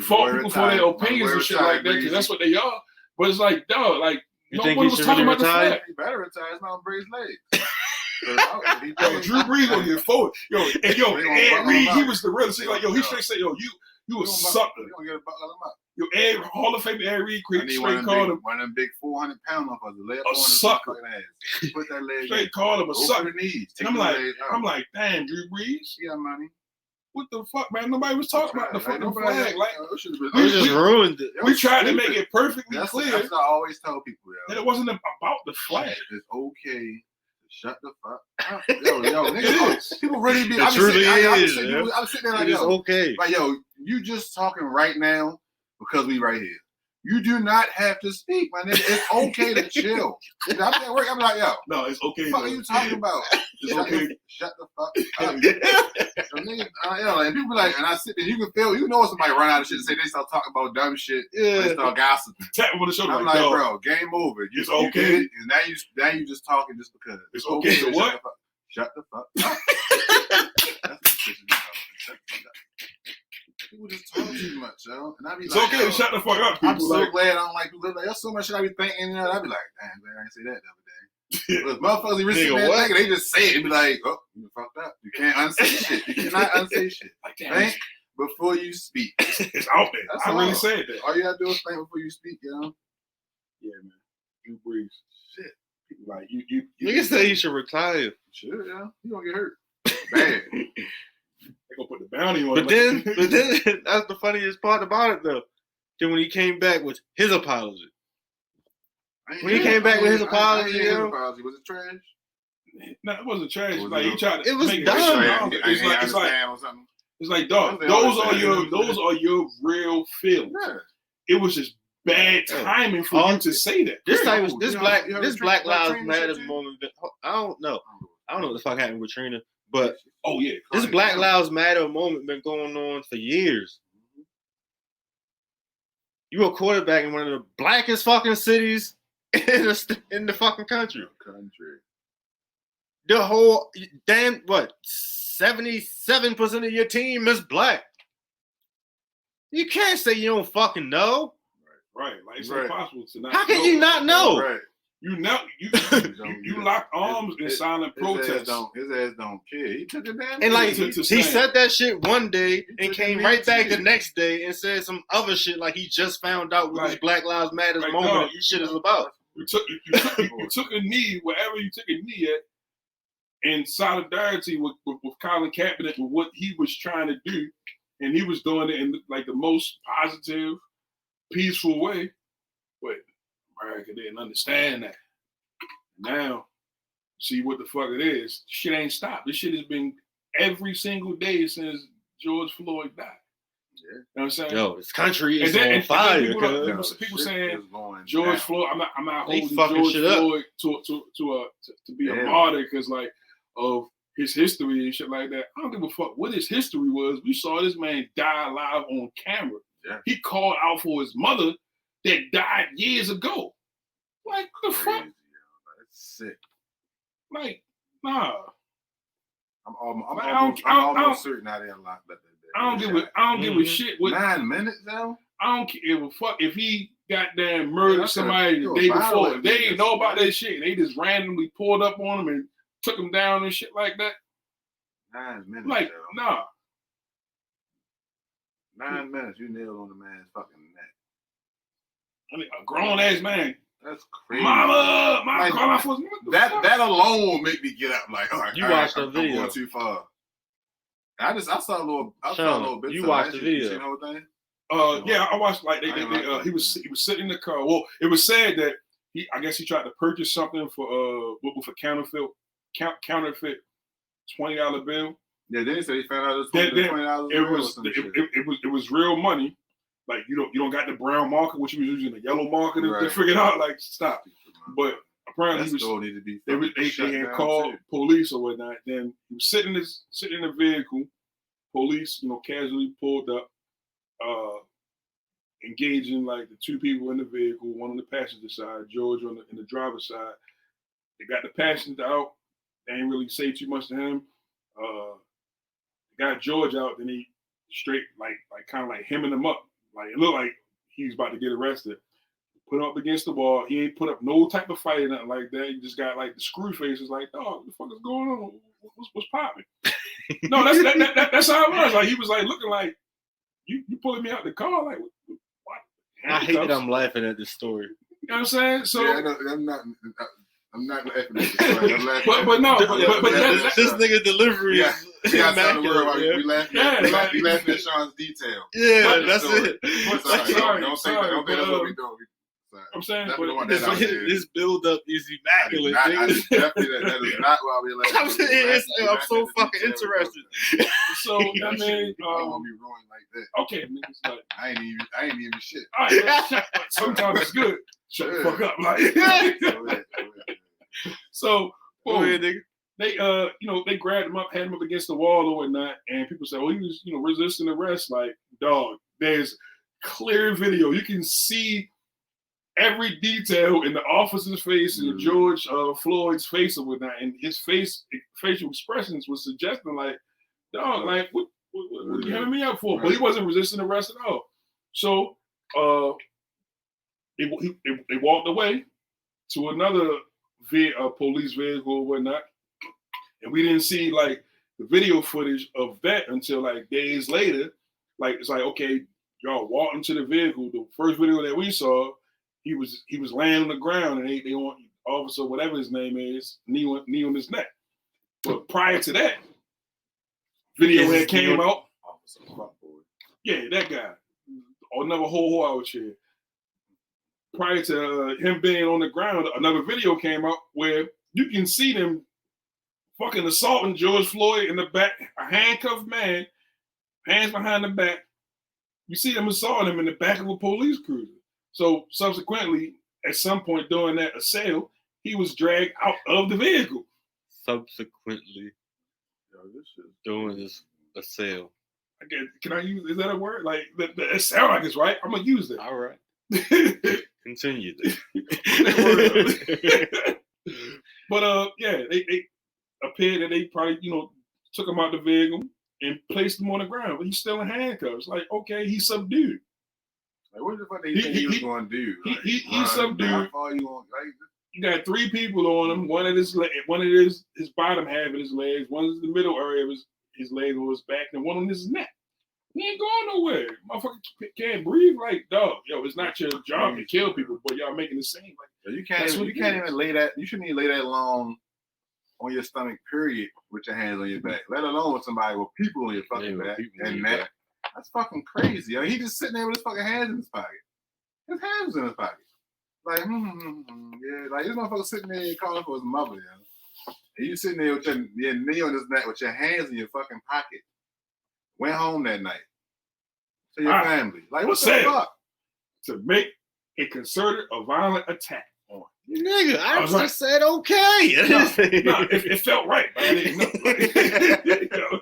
fault people for their opinions and shit like that because that's what they are. But it's like dog, like You no think one he was should talking really about the retire? flag. He better retire. It's not Bree's legs. Yo, Drew Brees gonna get forward. Yo, and They gonna Ed buckle Reed, him he up. was the realest. Like, yo, he straight said, yo, you a sucker. You don't get a buckle him up. Yo, Ed Hall of Fame Ed Reed I need straight called him one of them big 400-pound motherfuckers. Lay up A on his sucker. fucking ass. Put that leg straight called him a over sucker. the knees. And Take the leg out. I'm like, damn, Drew Brees, Yeah, money. what the fuck, man? Nobody was talking about the fucking flag. Like, They just ruined it. we tried to make it perfectly That's clear what I always tell people, that yo. it wasn't about the flag. It's okay to shut the fuck up. Yo, nigga, people really be. It truly is, I'm sitting there like, It is yo, okay. like, yo, you just talking right now because we right here. You do not have to speak, my nigga. It's okay to chill. I'm at work. I'm like, yo, No, it's okay. what the fuck are you talking about? It's okay. Shut the fuck up. So, nigga, and people be like, and I sit there, you can feel, you know, somebody run out of shit and say they start talking about dumb shit. Yeah. They start gossiping. Tap him on the shoulder. I'm Like, like, dog, bro, game over. You, It's you okay. did it, and now you just talking just because. It's okay to what? Shut the fuck up. That's what pisses me off. Shut the fuck up. People just talk too much, yo. And I be it's like, okay yo, to shut the fuck up, I'm people. so Like, glad I don't like people. Like, there's so much shit I be thinking, you know. I be like, damn, man, I didn't say that the other day. But motherfuckers, they really Nigga, sit there what? thinking, they just say it and be like, oh, you fucked up. You can't unsay shit. You cannot unsay shit. like damn, Think before you speak. it's out there. That's I really all. said that. All you gotta do is think before you speak, you know. Yeah, man. Drew Brees. Shit. People like you Niggas say he should retire. Sure, yeah. You gonna get hurt. Bad. They gonna put the bounty on But him. then that's the funniest part about it though. Then when he came back with his apology. When he came back with his apology, yo. Was it trash? No, it wasn't trash. Was Like it he tried to It was make dumb. dumb. It's like or something. it's like dog. They Those understand. are your real feelings. Yeah. It was just bad Yeah. timing for All- you to say that. This Trina, type you this know- black you know this the Black Trina- Lives Trina Matter shit, too? moment. I don't know. I don't know what the fuck happened with Trina, but Oh yeah. this Black Lives Matter moment been going on for years. You a quarterback in one of the blackest fucking cities in the fucking country. The whole damn 77% of your team is black. You can't say you don't fucking know. Right. Like it's Right. impossible to not. How can you not know? Right. You know you locked arms in silent protest. His ass don't care. He took it down. And like To he say- said that shit one day and took came it right back too. the next day and said some other shit like he just found out what this Like- Black Lives Matter like, moment dog, and shit is about. You took a knee wherever you took a knee at in solidarity with Colin Kaepernick with what he was trying to do, and he was doing it in like the most positive, peaceful way. But America didn't understand that. Now, see what the fuck it is. Shit ain't stopped. This shit has been every single day since George Floyd died. Yeah. You know what I'm saying? Yo, this country is And then- on and then fire. people don't- cuz. people shit saying is going George down. Floyd. I'm not They holding fucking George shit up. Floyd to be a Yeah. martyr because like of his history and shit like that. I don't give a fuck what his history was. We saw this man die live on camera. Yeah. He called out for his mother that died years ago. Like, what the fuck? Crazy, yo. That's sick. Like, nah. I'm I almost certain I didn't lock that. I don't give a shit what 9 minutes now. I don't give a fuck if he goddamn murdered that's somebody a the day before. violent If they didn't nigga. know about that shit, they just randomly pulled up on him and took him down and shit like that. 9 minutes. Like, yo. nah. 9 minutes. You nailed on the man's fucking neck. I mean, a grown ass man. That's crazy. Mama, Like, call out for his mother. that alone will make me get up. Like, all right, You all right, watched the I'm video. going too far. I saw a little bit. You watched the video. You know what I'm Yeah, I watched like I ain't like that, he was sitting in the car. Well, it was said that I guess he tried to purchase something for with a counterfeit $20 bill. Yeah, then he said he found out it was $20. It was real money. Like you don't got the brown marker, which you was using the yellow marker to Right. figure it out. Like stop. But apparently That store need to be. they shut had down, called too. police or whatnot. Then he was sitting in the vehicle. Police, casually pulled up, engaging like the two people in the vehicle, one on the passenger side, George in the driver's side. They got the passenger out. They ain't really say too much to him. They got George out. Then he straight like kind of like hemming him up. Like it looked like he was about to get arrested. Put him up against the wall. He ain't put up no type of fight or nothing like that. He just got like the screw faces. Like, dog, what the fuck is going on? What's popping? No, that's how it was. Like he was like looking like you pulling me out the car. Like what? I hate that I'm laughing at this story. You know what I'm saying? So Yeah, I'm not laughing at this. I'm laughing but no, but this nigga delivery Yeah. is Yeah, I tell the world why immaculate. we laughing. Yeah, We laughing at Sean's detail. Yeah, that's Sorry. it. Sorry, Don't think that's what we doing. I'm saying, Definitely but want that out there. This build up is immaculate. I nigga. definitely that is not why we laughing. I'm saying, I'm so fucking interested. so I mean, I don't want to be ruined like that. okay, niggas, like, I ain't even shit. all right, sometimes it's good. Shut the fuck up, like. Go ahead. So, Go ahead, nigga. they they grabbed him up, had him up against the wall or whatnot, and people say, well, he was resisting arrest. Like, dog, there's clear video. You can see every detail in the officer's face and George Floyd's face or whatnot, and his facial expressions was suggesting like, dog, like what you having me up for? Right. But he wasn't resisting arrest at all. So they walked away to another police vehicle or whatnot, and we didn't see like the video footage of that until like days later. Like it's like, okay, y'all walked into the vehicle. The first video that we saw, he was laying on the ground, and they want officer, whatever his name is, knee on his neck. But prior to that, video had came out. Yeah, that guy. Or another whole out here. Prior to him being on the ground, another video came out where you can see them fucking assaulting George Floyd in the back, a handcuffed man, hands behind the back. You see them assaulting him in the back of a police cruiser. So subsequently, at some point during that assault, he was dragged out of the vehicle. Subsequently, doing this assail. Can I use? Is that a word? Like that sound like it's right. I'm gonna use it. All right. Continue. But yeah, they appeared that they probably took him out the vehicle and placed him on the ground, but he's still in handcuffs. Like, okay, he's subdued. Like, what the fuck do you think he was going to do? Like, he's subdued. How far you want? Like, You got three people on him. One of his bottom half of his legs. One is the middle area of his leg or his back, and one on his neck. He ain't going nowhere. Motherfucker can't breathe. Like, dog, it's not your job to kill people, but y'all making it seem like you can't even lay that. You shouldn't even lay that long on your stomach, period, with your hands on your back. Let alone with somebody with people on your fucking back and neck. That's fucking crazy. He just sitting there with his fucking hands in his pocket. His hands was in his pocket. Like, yeah, like this motherfucker sitting there calling for his mother, And you sitting there with your knee on his neck with your hands in your fucking pocket. Went home that night to your family. Like, what the fuck? To make a concerted or violent attack on Nigga, I I was just like- said okay. No, it felt right. I didn't know. You know,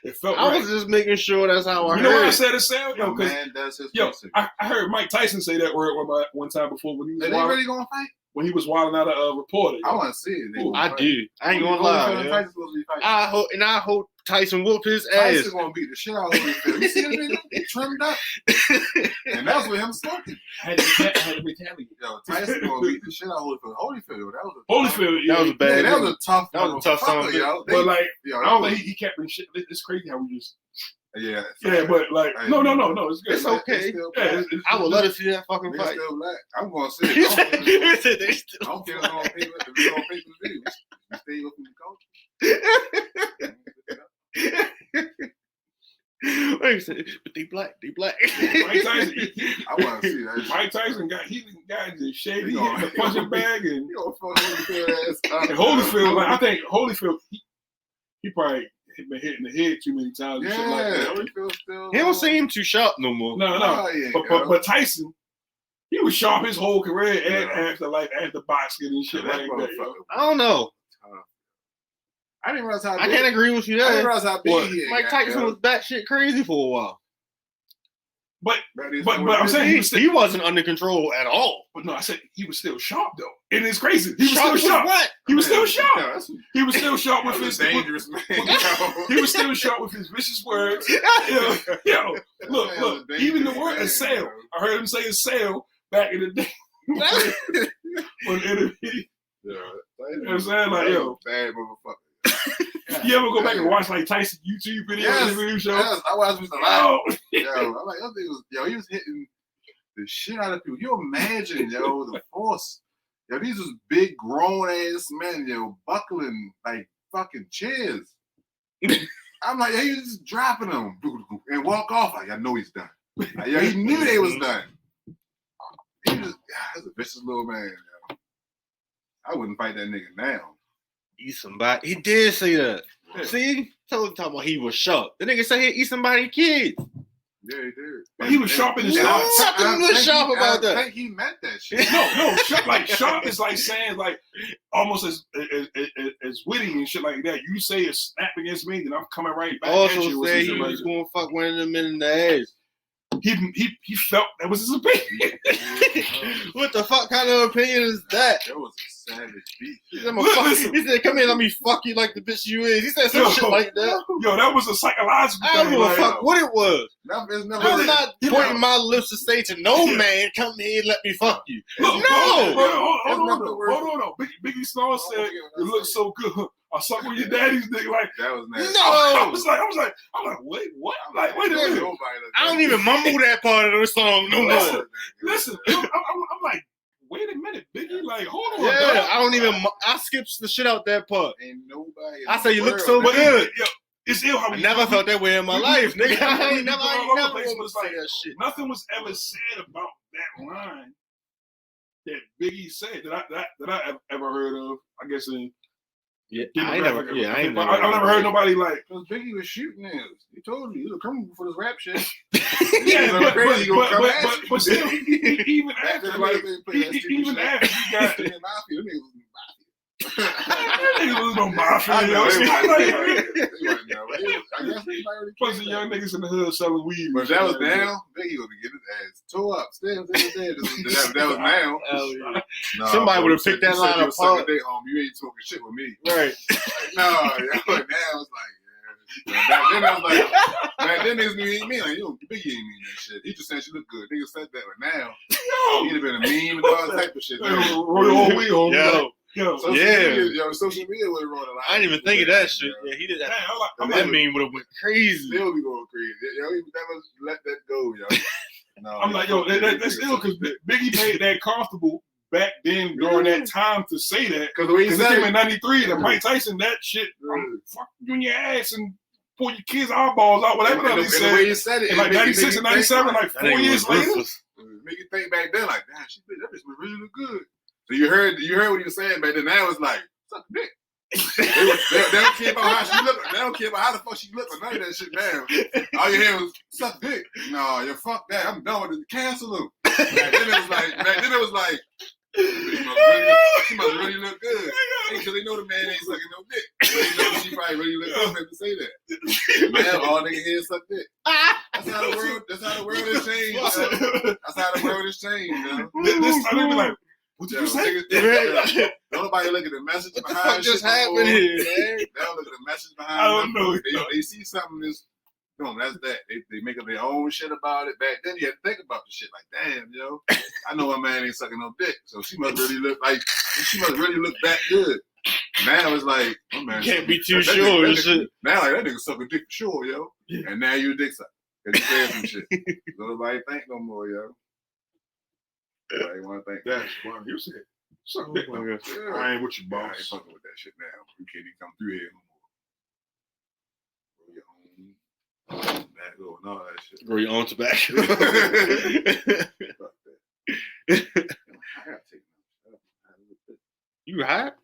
it felt I right. was just making sure that's how I You know heard. what I said it sound? Yo, Yo, 'cause man does his yo, research. I heard Mike Tyson say that word one time before when he was Are they wilding, really gonna fight? when he was wilding out a reporter. I want to see it. They Ooh, gonna I fight. do. I ain't gonna Holyfield lie. and Yeah. Tyson's supposed to be fighting. I hope Tyson whoop his ass. Tyson gonna beat the shit out of Holyfield. You see him, nigga? He trimmed up, and that's with him smoking. had to retaliate. Yo, Tyson gonna beat the shit out of Holyfield. Holyfield, that was a Holyfield, That was a Yeah, bad. that was a tough. That was a tough motherfucker, song, yo. but like Yo, I don't think he kept in shit. It's crazy how we just yeah, but like Hey, no, it's good. It's okay. Yeah, it's I would love to see that fucking Niggas fight. still black. I'm gonna see He it. said- he said they I still- don't care if it's on paper. If it's on pay-per-view, we stay up in the culture. Wait a second, but they black. Mike Tyson, I want to see that. Mike Tyson got his shady He gonna- the punching bag and You gonna fuck Holyfield ass up. And Holyfield, like I think Holyfield, he probably been hitting the head too many times. And shit like Yeah, that. Holyfield still. He don't seem too sharp no more. No, Oh, yeah, but Tyson, he was sharp his whole career and Yeah. after boxing and shit that like that. yo. motherfucker. I don't know. I didn't realize how I big. can't agree with you I didn't there. realize how big What? he Mike Tyson was batshit crazy for a while. But I'm saying he was still, He wasn't under control at all. but no, I said he was still sharp though. And it's crazy. He was Sharp still sharp. what? He was still sharp. Yeah, that's He was still sharp with that's his a dangerous man. He was still sharp with his vicious words. Yo, look. Even the word "sale," I heard him say "sale" back in the day. On the interview. Yeah, You know what I'm saying? Like, yo, bad motherfucker. you ever go back and watch like Tyson YouTube videos, Yes, interview shows? Yes, I watched Mr. Live. Yo, Yo, I'm like, he was hitting the shit out of people. You imagine, yo, the force. Yo, these was big grown ass men, yo, buckling like fucking chairs. I'm like, yo, he was just dropping them and walk off. Like, I know he's done. Like, yo, he knew they was done. He was, that's a vicious little man, yo. I wouldn't fight that nigga now. Eat somebody. He did say that. Yeah. See? Talking about he was sharp. The nigga said he'd eat somebody's kids. Yeah, he did. But he was sharp in his and thoughts. Nothing was think sharp about I that. think he meant that shit. no, sharp is like saying like almost as witty and shit like that. You say a snap against me, then I'm coming right back at Also you. Or said he some shit like was that. going to fuck one of them in the ass. He felt that was his opinion. What the fuck kind of opinion is that? That was a savage beat. He said, "I'ma fuck you." He said, "Come here, let me fuck you like the bitch you is." He said some shit like that. Yo, that was a psychological I don't thing. give a like, fuck what it was. It's never I'm not you pointing know. my lips to say to no man, come here and let me fuck you. Look, No! hold on, It's hold on. Biggie Smalls said, "You look so good. I suck with your daddy's dick." Like, That was nasty. No! I was like, wait, what? Like, wait a minute. I don't even mumble that part of the song no Listen. more. Listen, I'm like, wait a minute, Biggie. Like, hold on. Yeah, dog. I don't even. I skipped the shit out that part. Ain't nobody. I say you look so But good. yo, it's ill how I we never felt that way in my we- life, we- nigga. I we- ain't never we- we- want we- to was say like- that shit. Nothing was ever said about that line that Biggie said that I ever heard of. I guess in Yeah, I ain't never. Yeah, I ain't never. I've never heard nobody like. Because Biggie was shooting us. He told you, he was coming for this rap shit. Yeah, He's crazy, gonna come at you. but still, even Back after, then, like, like, they play that stupid even shit. after you got Them niggas was that nigga was no mafia. I You know, know, they like, wasn't there, but I guess they already bunch of young niggas in the hood selling weed. But if that was now, Biggie would be getting his ass tore up. Still, that was now. Hell yeah. No, Somebody bro, would've picked you that said line you was sucking apart. dick, homie. You ain't talking shit with me. Right. No, yeah, but now it's like, yeah. Back then I was like, back then niggas knew he ain't mean like, yo, Biggie ain't mean that shit. He just said she look good. Niggas said that, but now he'd have been a meme and all that type of shit. Yo, Social Yeah. media, social media would have run a lot. I didn't even think of that shit. Yeah, he did that. That meme would have went crazy. Still be going crazy. Yo, he would never let that go, yo. No, I'm like, yo, that's ill because Biggie made that comfortable back then during that time to say that. Because the way he Because it said came in it. '93 and Mike Tyson, that shit, fuck you in your ass and pull your kids' eyeballs out, whatever And he the way said. he said it. In like it make you 96 and 97, like That 4 nigga years was later. ruthless. Make you think back then, like, damn, that bitch was really look good. So you heard what he was saying back then. Now it's like, suck dick. they don't care about how she look. They don't care about how the fuck she look or none of that shit now. All you hear was suck dick. No, you fuck that. I'm done with it. Cancel him. Back then it was like, She must really look good. Because they know the man ain't sucking no dick. But they know she probably really look good to say that. Man, all niggas here suck dick. That's how the world has changed. That's how the world has changed, yo. This time they be like, what did you say? Don't nobody look at the message What the behind fuck just shit no happened more. here, man? They don't look at the message behind I don't know. They see something that's that's that. They make up their own shit about it. Back then you had to think about the shit like, damn, yo. I know a man ain't sucking no dick. So she must really look that good. Now it's like, oh man, Can't be too sure and shit. Now like that nigga sucking dick for sure, yo. Yeah. And now you a dick sucker. Cause you said some shit. So nobody think no more, yo. Nobody wanna think. That's funny. You said suck dick. Yeah. I ain't with you, I ain't boss. fucking with that shit now. You can't even come through here no more. Grow your own tobacco and all that shit. Grow your own tobacco. Fuck that. I gotta take it. You hot?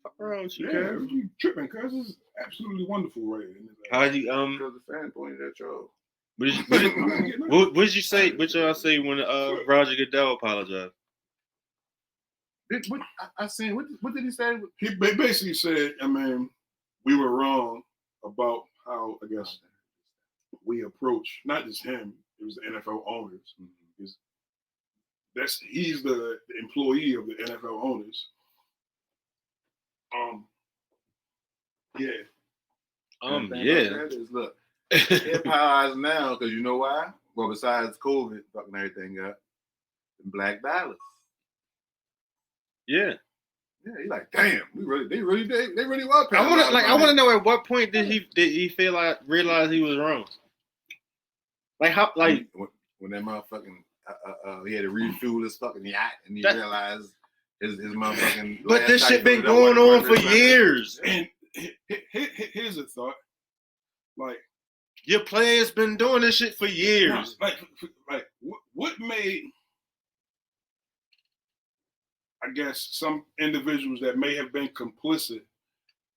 Fuck around with you, Yeah, cuz. you tripping, cuz it's absolutely wonderful right here. How you Because the fan pointed at y'all. what did you say? What y'all say when Roger Goodell apologized? I seen what did he say? He basically said, I mean, we were wrong about how, I guess, we approach, not just him, it was the NFL owners. He's the employee of the NFL owners. Yeah. Yeah. Look, Empire now, because you know why? Well, besides COVID, fucking everything got black dollars. Yeah. Yeah, he's like, damn, they really were. I want to know at what point did he realize he was wrong? Like how, like when that motherfucking he had to refuel his fucking yacht and he realized his motherfucking. But this shit been going on for years. And here's a thought. Like, your players been doing this shit for years. Like what made, I guess, some individuals that may have been complicit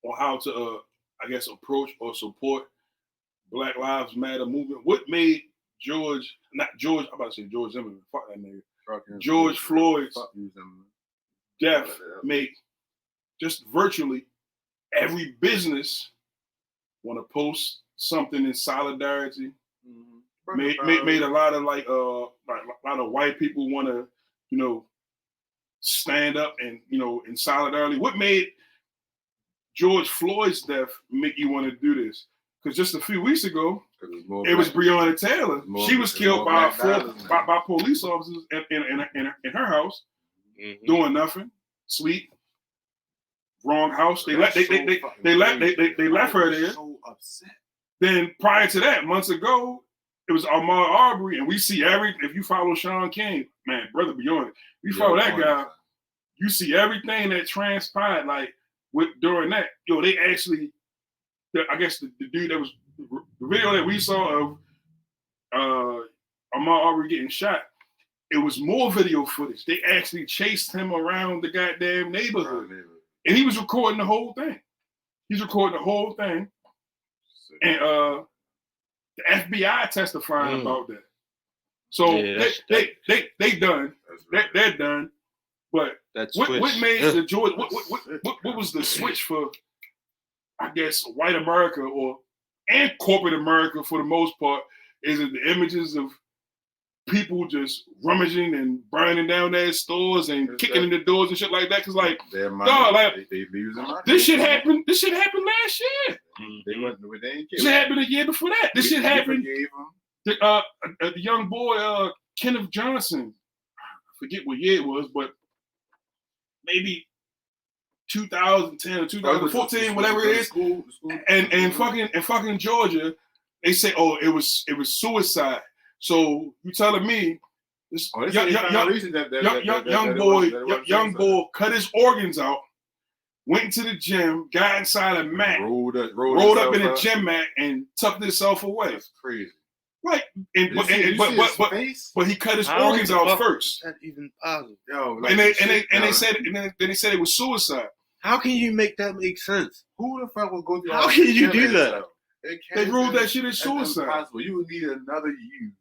on how to, I guess, approach or support Black Lives Matter movement? What made George Zimmerman, fuck that nigga, George Floyd's death make just virtually every business want to post something in solidarity? Made a lot of a lot of white people want to, stand up and, in solidarity. What made George Floyd's death make you want to do this? Because just a few weeks ago, it was Breonna Taylor. She was killed by police officers in her house, doing nothing, sleep, wrong house. They left her there. So upset. Then prior to that, months ago, it was Ahmaud Arbery, and we see if you follow Sean King, man, brother beyond it, you follow that guy, you see everything that transpired, during that. They actually, I guess the dude that was, the video that we saw of Ahmaud Arbery getting shot, it was more video footage. They actually chased him around the goddamn neighborhood. And he was recording the whole thing. And the FBI testifying about that. So they done. They're done. But what made the George? What was the switch for, I guess, white America and corporate America for the most part? Is it the images of people just rummaging and burning down their stores and kicking in the doors and shit like that? Because this shit happened. This shit happened last year. This shit happened a year before that. This shit happened. The young boy Kenneth Johnson, I forget what year it was, but maybe 2010 or 2014, whatever it is. And fucking Georgia, they say, oh, it was suicide. So you telling me this young boy cut his organs out, went into the gym, got inside a mat, rolled up in a gym mat, and tucked himself away. That's crazy. Right, but he cut his organs out first. That's even possible. And they said it was suicide. How can you make that make sense? Who the fuck would go through? How can you do that? They ruled that shit as suicide. Impossible. You would need another you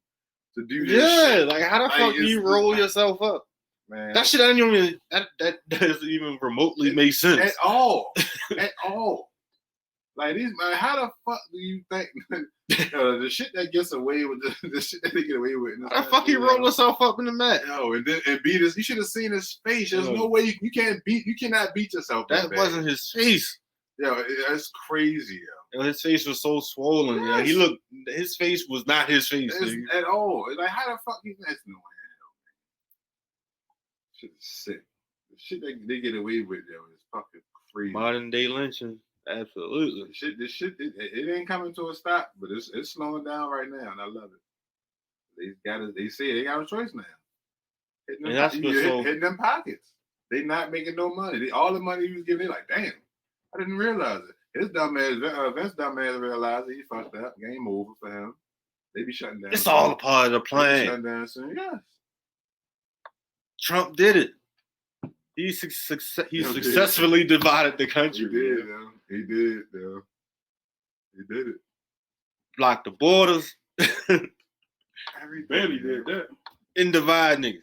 to do this. Yeah, like how the fuck do you roll yourself up? man. That shit doesn't even that doesn't even remotely make sense. At all. At all. Like these man, how the fuck do you think the shit that gets away with the shit that they get away with? How the fuck he roll himself up in the mat? Yo, and beat us. You should have seen his face. There's no way you cannot beat yourself. That wasn't his face. Yo, that's crazy, yo. His face was so swollen. Yes. He looked. His face was not his face At all. Like how the fuck you? That's no way. Shit is sick. The shit they get away with, yo, is fucking crazy. Modern day lynching. Absolutely. This shit, it ain't coming to a stop, but it's slowing down right now, and I love it. They say they got a choice now. Hitting them pockets. They not making no money. All the money he was giving, they like, damn, I didn't realize it. His dumb ass, Vince dumb ass realized it. He fucked up. Game over for him. They be shutting down. It's all a part of the plan. Shutting down soon. Yes. Trump did it. He successfully divided the country. He did, though. He did it. Blocked the borders. Barely did that. And divide niggas.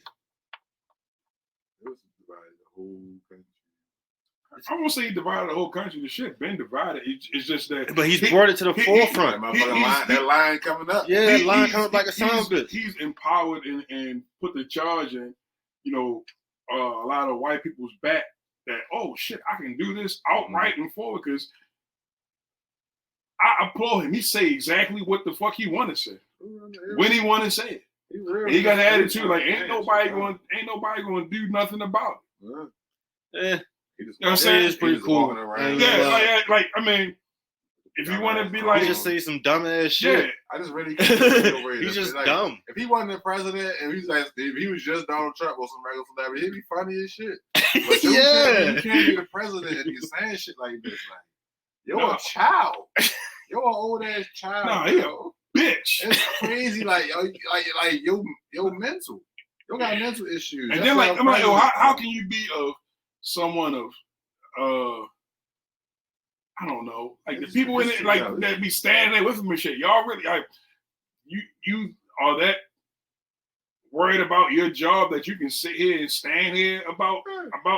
It was divided the whole country. I won't say he divided the whole country. The shit been divided. It's just that. But he's brought it to the forefront. That line coming up. Yeah, that line coming up like a son of a bitch. He's empowered and put the charge in, a lot of white people's back that, oh shit, I can do this outright and forward, because I applaud him. He say exactly what the fuck he want to say when he want to say it. He got an attitude like ain't nobody going to do nothing about it. Yeah. You know what I'm saying? It's pretty cool. Yeah, like I mean, if you want to be like, he just say some dumb ass shit. Yeah, I just really can't he's just dumb. If he wasn't the president and if he was just Donald Trump or some regular celebrity, he'd be funny as shit. But you can't be the president and be saying shit like this. Like, you're a child. You're an old ass child. No, he a bitch. It's crazy. Like you're mental. You got mental issues. And then I'm like, how can you be someone of I don't know, like the people in it, like that be standing there with him and shit. Y'all really, like, you are that worried about your job that you can sit here and stand here about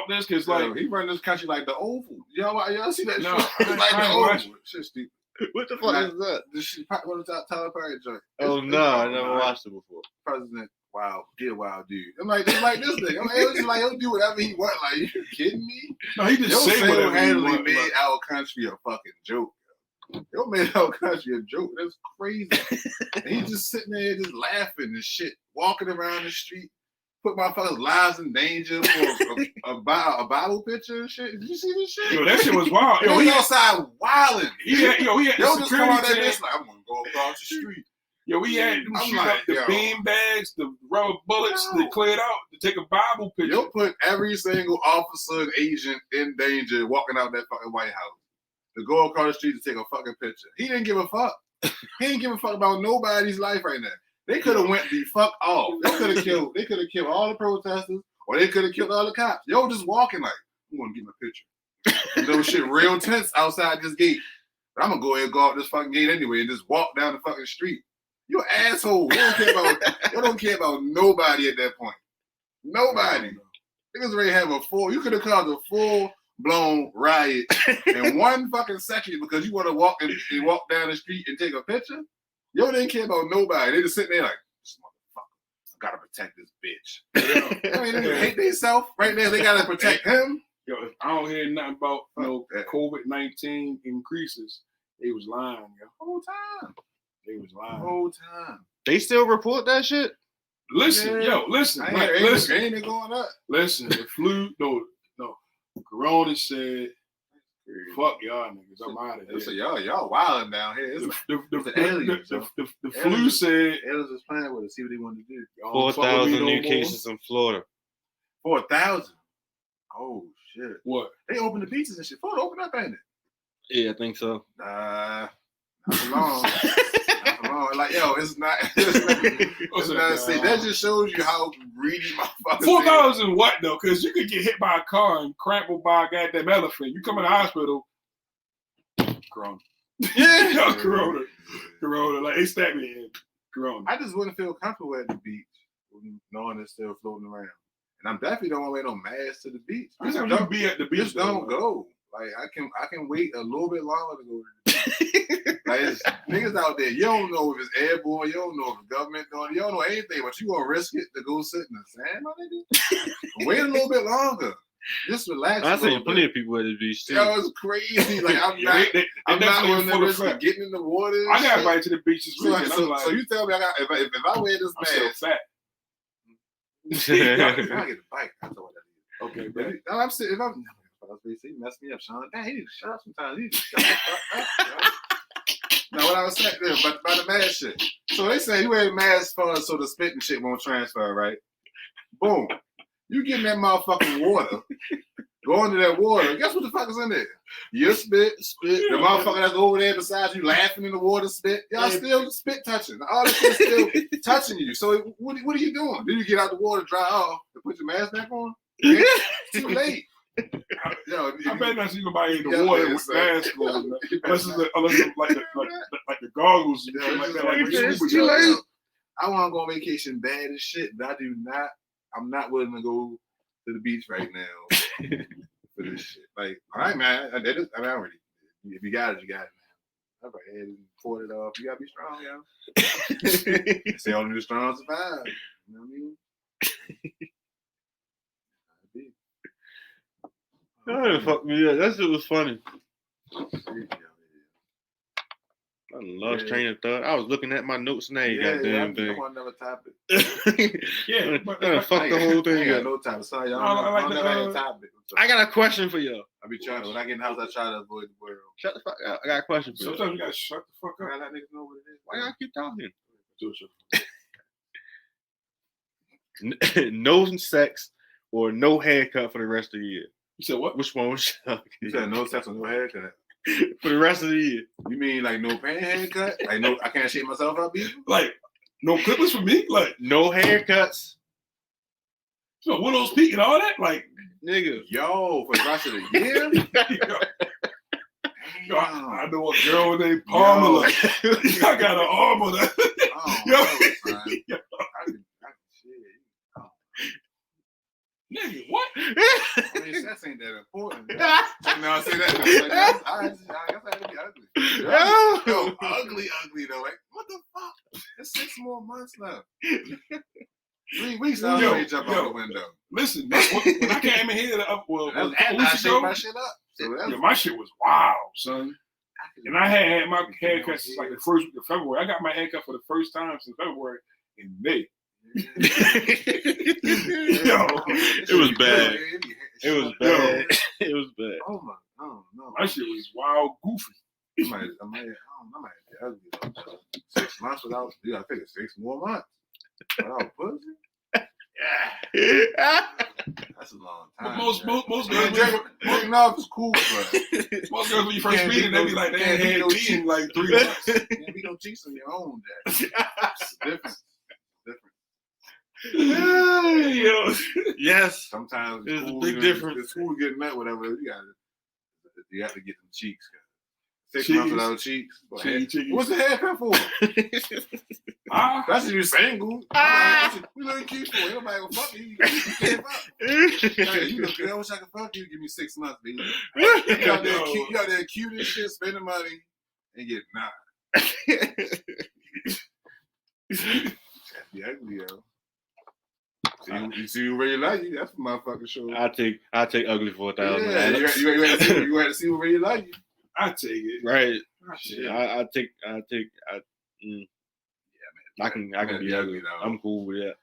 this? Because like he run this country like the Oval. Y'all see that? No, shit? Like the Oval. Shit stupid. What the fuck is that? This shit, what is that Tyler Perry joint? Oh no, I never watched it before. President, wild dude. I'm like, just like this thing. It's just like he'll do whatever he want. Like, you kidding me? No, he just say whatever he want. Made our country a fucking joke. Yo made our country a joke. That's crazy. And he just sitting there just laughing and shit, walking around the street, put motherfuckers' lives in danger for a Bible picture and shit. Did you see this shit? Yo, that shit was wild. Yo, he outside wilding. He had just come out that bitch like, I'm gonna go across the street. Yo, we had them shoot up the bean bags, the rubber bullets that cleared out to take a Bible picture. Yo put every single officer and agent in danger walking out that fucking White House to go across the street to take a fucking picture. He didn't give a fuck. He didn't give a fuck about nobody's life right now. They could have went the fuck off. They could have killed all the protesters, or they could have killed all the cops. Yo, just walking like, I'm gonna get my picture. And those shit real tense outside this gate. But I'm gonna go ahead and go out this fucking gate anyway and just walk down the fucking street. You an asshole. You don't care about nobody at that point. Nobody. Niggas ready to have you could have caused a full-blown riot in 1 fucking second because you want to walk down the street and take a picture. Yo didn't care about nobody. They just sitting there like, this motherfucker, I gotta protect this bitch. I mean, they hate themselves right there. They gotta protect him. Yo, if I don't hear nothing about COVID-19 increases, they was lying, yo. Whole time. They was lying. Whole time. They still report that shit? Listen. Listen. Ain't it going up? Listen, the flu, no. Corona said, fuck y'all niggas, I'm out of here. So y'all wilding down here. The flu said, aliens was playing with it, see what they wanted to do. 4,000 new cases in Florida. 4,000? Oh, shit. What? They opened the pizzas and shit. Florida opened up, ain't it? Yeah, I think so. Not for long. Like, yo, it's not. That just shows you how greedy motherfuckers. 4,000 what though? Because you could get hit by a car and crumpled by a goddamn elephant. You come in the hospital, Corona. Yeah, Corona. Like they stabbed me in Corona. I just wouldn't feel comfortable at the beach, knowing it's still floating around. And I'm definitely don't want to wear no mask to the beach. Every time you be at the beach, Just don't go. Like I can wait a little bit longer to go to the beach. Like it's niggas out there, you don't know if it's airborne, you don't know if the government doing, you don't know anything, but you gonna risk it to go sit in the sand, my nigga. Wait a little bit longer. Just relax. I seen plenty of people at the beach too. Yo, it's crazy. Like I'm not willing to risk getting in the water. I got invited to the beach this weekend. So you tell me if I wear this mask, fat. I get the bike. That's what that is. Okay, But man. I'm sitting. He messed me up, Sean. Dang, he need to shut up sometimes. He need to shut the fuck up. Now what I was saying, but by the mask shit. So they say you wear mask for so the spit and shit won't transfer, right? Boom. You get in that motherfucking water. Go into that water. Guess what the fuck is in there? Your spit. The motherfucker that's over there beside you laughing in the water spit. Y'all still spit touching. All this shit still touching you. So what are you doing? Then you get out the water, dry off, and put your mask back on? Too late. Yo, I better not see nobody in the water with masks on. Unless it's like the goggles and shit like that. Like Too late. I want to go on vacation bad as shit, but I'm not willing to go to the beach right now for this shit. Like, all right, man. I don't really. If you got it, you got it, man. All right, ahead and fought it off. You gotta be strong, yo. Say all the strong survive. You know what I mean? Oh, fuck me up. That shit was funny. I lost train of thought. I was looking at my notes now. Goddamn thing. I want another topic. Yeah, but fuck the whole thing. I got no topic. Sorry, I don't never had a topic. I got a question for y'all. I be trying to. When I get in the house, I try to avoid the world. Shut the fuck up. I got a question for you. Sometimes you gotta shut the fuck I up. let niggas know what it is. Why y'all keep talking? Do it. No sex or no haircut for the rest of the year. You said what? Which one was shocking? You said no sex or no haircut. For the rest of the year. You mean like no pan haircut? Like no, I can't shave myself up either? Like, no clippers for me? Like, No haircuts. so widow's peak and all that? Like, Nigga. Yo, for the rest of the year? yo, I know a girl named Pamela. I got an arm on that. Yo. Nigga, what? I mean, sex ain't that important. You know, I say that. I guess I had to be ugly. Yo, ugly though. Like, what the fuck? There's 6 more months left. 3 weeks, I was ready to jump out the window. Listen, when I came in here, I shaved my shit up. So my shit was wild, son. And I had my haircut since like the first week of February. I got my haircut for the first time since February in May. Yo, it was bad. It was bad. It was bad. Oh my, no. My shit was wild, goofy. I might be ugly though. 6 months without, you gotta figure 6 more months without pussy. That's a long time. Most girls, drinking off is cool, but most girls when you first meet them, they be like, they ain't had no tea in like 3 months. can't be no cheeks on your own, Dad. It's different. Yo. Yes. Sometimes There's cool, a big difference. It's cool getting met, whatever. You got to get them cheeks. 6 months without cheeks. What's the haircut for? That's if you're single. We look cute for. Nobody gonna fuck you. You can't fuck. You look good. I wish I could fuck you. Give me 6 months, baby. You out there cute as shit, spending money, and get be ugly, yo. You see who really like you? That's what motherfucking show. I take ugly for 1,000. Yeah, you had to see who really like you. I take it. Right. Shit. I take. Yeah, man. I can be ugly though. I'm cool with that.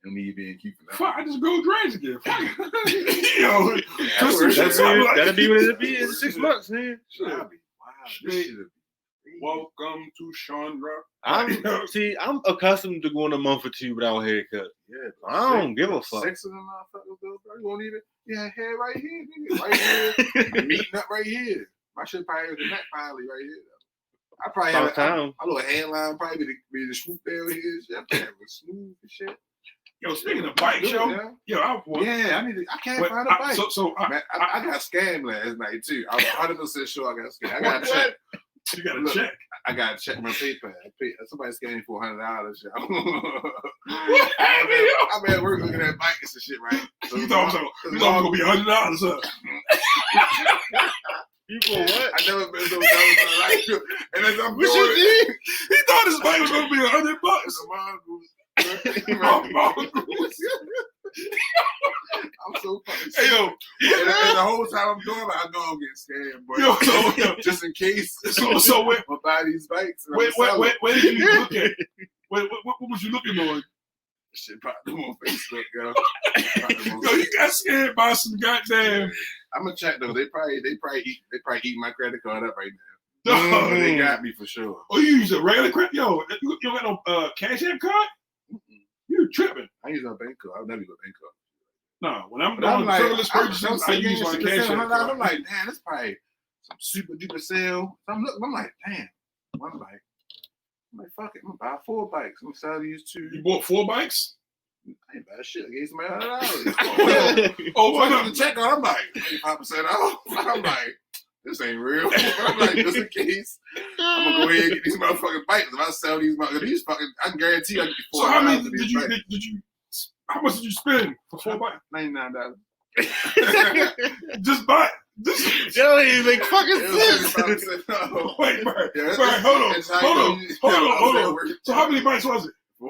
No need being cute for that. Fuck, I just grow dreads again. Yo, that'll be what it'll be in 6 months, man. Wow, this shit Welcome to Chandra. I'm accustomed to going a month or 2 without a haircut. Yeah, I don't give a fuck. 6 of them motherfuckers, bro. You won't even. Yeah, hair right here, nigga. Right here. Meeting up right here. My shit probably the neck finally right here, though. I probably have a little hairline, probably be the swoop down here. Shit. I probably have a smooth and shit. Yo, speaking of bikes, I can't find a bike. I got scammed last night too. I'm 100% sure I got scammed. I got to check. You got to check. I got to check my PayPal. Somebody scammed me for $100. What happened, yo? I'm at work looking at bikes and shit, right? So You thought it was gonna be $100, huh? You for what? I never been so dumb in my life. And as I'm What you doing did? He thought his bike was gonna be $100. it's a mongoose. Mongoose. I'm so fucking Hey, yo. and the whole time I'm doing it, I know I'm getting scammed, but Yo, just in case, so where, I'm gonna buy these bikes. And where did you look at? What was you looking on? Shit popped up on Facebook, yo. Yo, you got scared by some goddamn. I'm gonna check though. They probably eat my credit card up right now. They got me for sure. Oh, you use a regular credit? Yo, you got no Cash App card? You tripping? I use my bank card. I'll never use my bank card. No, when I'm But I'm doing like, frivolous purchases, I use my Cash App card. I'm like, damn, that's probably some super duper sale. So I'm looking. I'm like, damn. One bike. I'm like, fuck it. I'm gonna buy 4 bikes. I'm gonna sell these 2. You bought 4 bikes? I ain't buy shit. I gave somebody $100. Oh, So why I not? got the check on. I'm like, 85% off. I'm like, this ain't real. I'm like, just in case, I'm gonna go ahead and get these motherfucking bikes. If I sell these fucking, I can guarantee I can get 4 So how many of did these you bikes. how much did you spend for 4 bikes? $99. Just buy it. Just, That don't even make fucking It was sense. 75% off. wait, Bert. Yeah, Bert, hold on. it's how Hold you- on. I was at Hold work. on. So how many bikes was it? $99.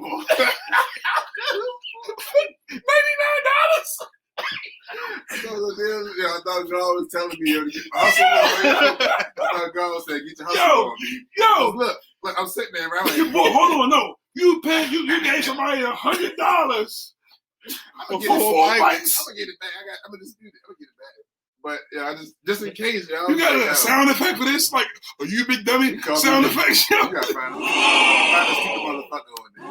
I thought John was telling me to get my hustle on. I thought God said, get your hustle on, B. Yo, Look, I'm sitting there, right? you bought, hold on, no. You gave somebody $100 I'm for gonna get 4 it bikes. I'm gonna get it back. I'm gonna dispute it. I'm gonna get it back. But yeah, I just in case, y'all. You got like, a sound effect for this? Like, are you a big dummy? You call me Sound big- effects, You yo. gotta find a stupid motherfucker on there.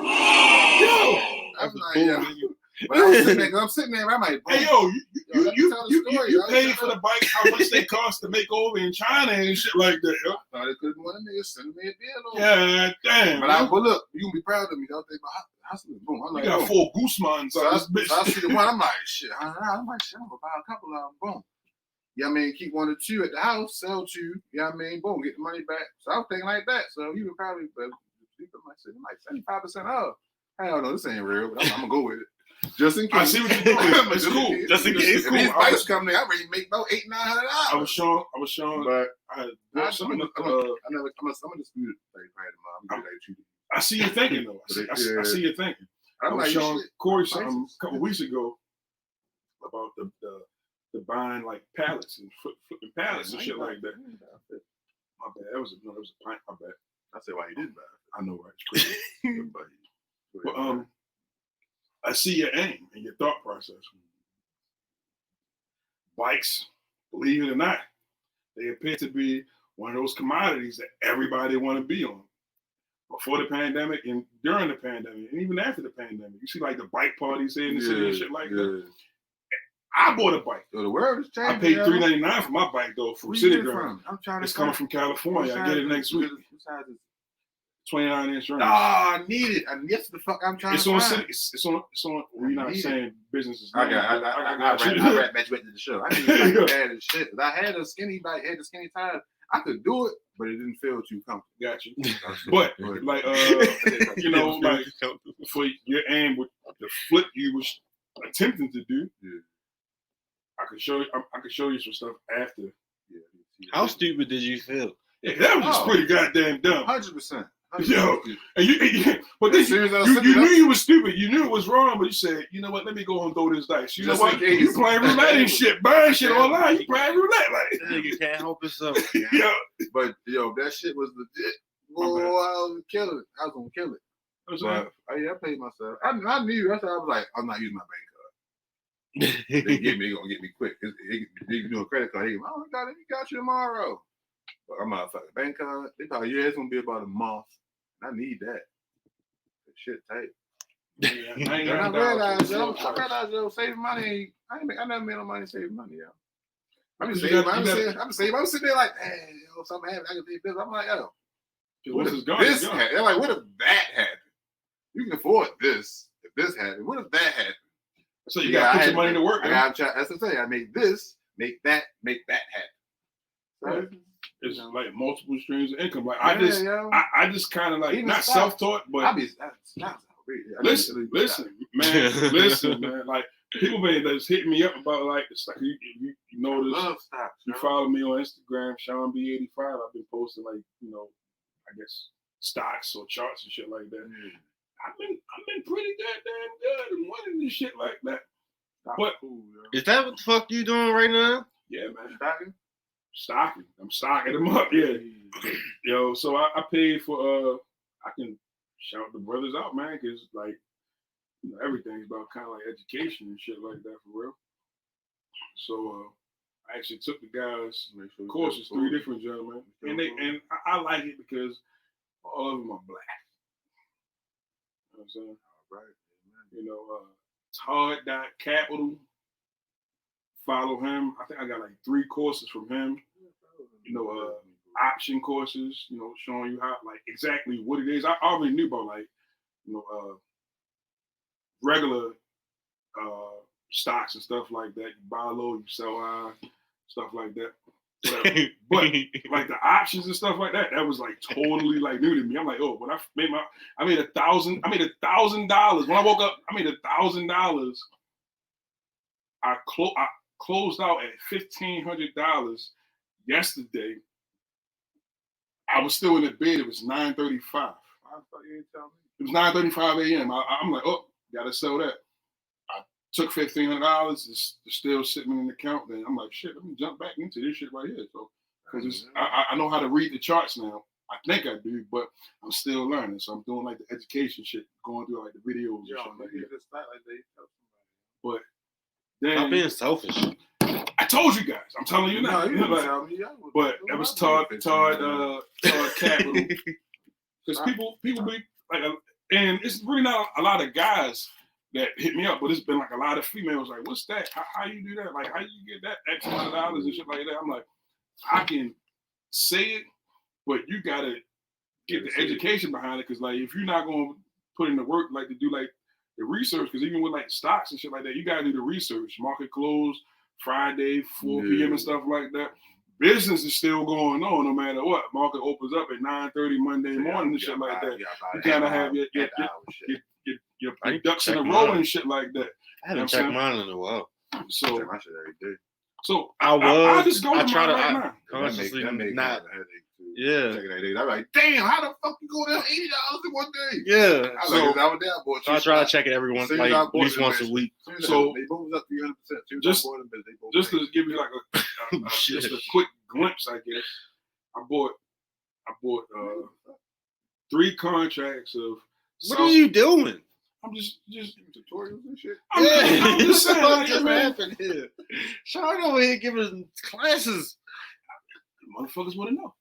Yo. I'm like, yo. But I'm sitting there, I'm like, Hey, yo, let me tell the story, you yo. paid for the bike how much they cost to make over in China and shit like that, yo. I thought it couldn't want a nigga send me a deal over. Yeah, damn. But look, you can be proud of me. Don't think about hustling. Boom. I'm You like, got boom. 4 Guzmans So on I, this bitch. so I see the one. I'm like, shit. I'm like, shit. I'm gonna buy a couple of them. Boom. Yeah, I mean, keep 1 or 2 at the house, sell 2. Yeah, I mean, boom, get the money back. So I was thinking like that. So you would probably, but like 75% off. Hell no, this ain't real. But I'm gonna go with it. Just in case. I see what you're doing. It's cool. Just in case. If these bikes come there, I already make about $800-900. I was showing. But I had I'm bought some of the, gonna dispute it. $30 I'm gonna do I see you thinking though. I see you thinking. I I'm was like, showing shit. Corey something a couple weeks ago about the buying like pallets and flipping pallets and shit like that. My bad. That was a pint. My bad. I said, why you didn't buy it? I know, right? It's crazy. But I see your aim and your thought process. Bikes, believe it or not, they appear to be one of those commodities that everybody want to be on. Before the pandemic and during the pandemic, and even after the pandemic, you see like the bike parties here in the city and shit like that. I bought a bike. So the world is changing. I paid $3.99 for my bike though from City Ground. I'm trying to It's coming from California. I get it next week. 29-inch rim. Oh, I need it. And yes, the fuck I'm trying It's to on find. city. It's on. We're not need saying businesses. I rat match went to the show. I need like bad as shit. I had a skinny bike, had the skinny tires. I could do it, but it didn't feel too comfortable. Got you. But like you know, like for your aim with the flip you was attempting to do, I could show you some stuff after. How stupid did you feel? Yeah, that was just pretty goddamn dumb. 100%. Yo, and but then you knew you was stupid. You knew it was wrong, but you said, you know what? Let me go and throw this dice. You know what? You playing roulette and shit, buying shit online. You playing roulette, like Nigga can't help himself. yeah. But yo, that shit was legit. Boy, I was killing it. I was gonna kill it. But I paid myself. I knew. That's why I was like, I'm not using my bank card. They gonna get me quick. They can do a credit card. He got you tomorrow. But I'm not fucking bank card. They thought, it's gonna be about a month. I need that. That shit tight. I realized, yo, saving money. I never made no money saving money, yo. I'm sitting there like, hey, yo, something happened. I can pay bills. I'm like, yo, what if this happened? They're like, what if that happened? You can afford this if this happened. What if that happened? So you gotta put your money to work. That's the thing. I make this, make that happen. So It's like multiple streams of income. Like I just kind of like Even not stocks. self-taught, but listen, man. Like people been just hitting me up about like you notice. Love stocks. You follow me on Instagram, Sean B85. I've been posting like I guess stocks or charts and shit like that. I've been pretty goddamn good and winning this shit like that. But is that what the fuck you doing right now? Yeah, man. Stocking. I'm stocking them up. Yeah. Yo, so I paid for I can shout the brothers out, man, because like everything's about kind of like education and shit like that for real. So I actually took the guys' courses, 3 different gentlemen, and I like it because all of them are black. You know what I'm saying? All right. Todd.capital. Follow him. I think I got like 3 courses from him. Option courses, showing you how like exactly what it is. I already knew about like, regular stocks and stuff like that. You buy low, you sell high, stuff like that. But like the options and stuff like that, that was like totally like new to me. I'm like, oh, when I made $1,000. When I woke up, I made $1,000. I closed out at $1,500 yesterday. I was still in the bed. It was 9:35. It was 9:35 a.m. I'm like, oh, gotta sell that. I took $1,500. It's still sitting in the account. Then I'm like, shit, let me jump back into this shit right here. So, because I know how to read the charts now. I think I do, but I'm still learning. So I'm doing like the education shit, going through like the videos and shit like that. But then I'm being selfish. I told you guys. I'm telling you now. But that was Todd Capital. Because people be like, and it's really not a lot of guys that hit me up, but it's been like a lot of females like, what's that? How you do that? Like, how you get that X amount of dollars and shit like that? I'm like, I can say it, but you gotta get the education behind it. Because like, if you're not gonna put in the work, like to do like the research, because even with like stocks and shit like that, you gotta do the research. Market close Friday, 4 p.m. and stuff like that. Business is still going on no matter what. Market opens up at 9:30 Monday morning and shit like that. You gotta have your ducks in a row and shit like that. I haven't checked mine in a while. So my shit every day. So I just go to try to right now. consciously that make not. Yeah. I'm like, damn, how the fuck you go down $80 in one day? Yeah. So I try to check it every once, like at least once a week. So they both up 300%. Just to give you like just a quick glimpse, I guess. I bought 3 contracts of. What are you doing? I'm just tutorials and shit. I'm just saying, What just happened here? Sean over here giving classes. Motherfuckers want to know.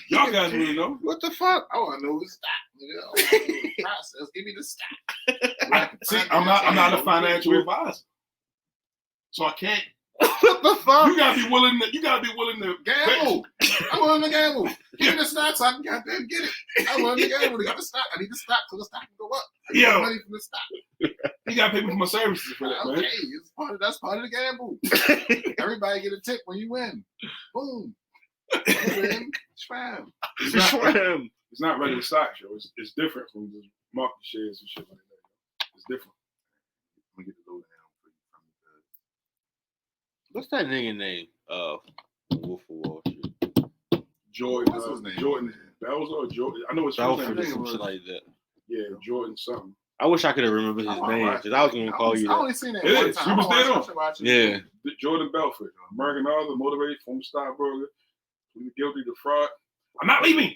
Y'all guys want to know. What the fuck? I want to know the stock. Process. Give me the stock. See, I'm not a financial advisor, so I can't. What the fuck? You gotta be willing to gamble. I'm willing to gamble. Give me the stock so I can goddamn get it. I'm willing to gamble. They got the stock. I need the stock so the stock can go up. I need money from the stock. You gotta pay me for my services for that, okay, man. That's part of the gamble. Everybody get a tip when you win. Boom. Win. Shram. It's not regular stock show. It's different from just market shares and shit like that. It's different. I'm gonna get the low down for you. What's that nigga name? Wolf of Wall Street. Jordan. What's his name? Jordan Belzer or Jordan. I know it's Belford or some shit like that. Yeah, Jordan something. I wish I could have remembered his name because I was gonna call you I that. only seen that It one is. time. He was dead on. Yeah. Jordan Belfort, American author, motivated, former stockbroker, guilty to fraud. I'm not leaving.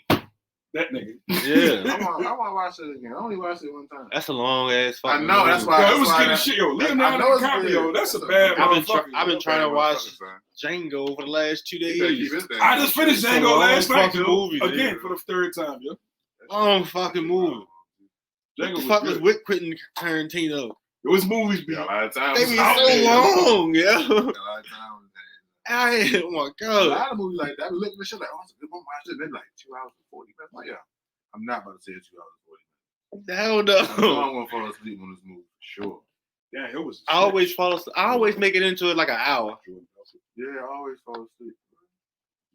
That nigga. Yeah. I want to watch it again. I only watched it one time. That's a long ass I fucking know. That's movie. why. Yo, it was good as shit. Yo, Leonardo DiCaprio. That's a bad motherfucker. I've been trying to watch Django for the last 2 days. I just finished Django last night, yo. Movie, Again for the 3rd time, yo. Long fucking movie. What the fuck was with Quentin Tarantino? It was movies, be A lot of times. They be so long, yo. A lot of times. Oh my A god. lot of movies like that. We look at the shit like, oh, it's a good one. Watch it. Maybe like 2 hours and 40 minutes. Like, yeah, I'm not about to say 2 hours and 40 minutes. Hell I know no. I'm gonna fall asleep on this movie for sure. Yeah, it was. I always make it into it like an hour. Yeah, I always fall asleep.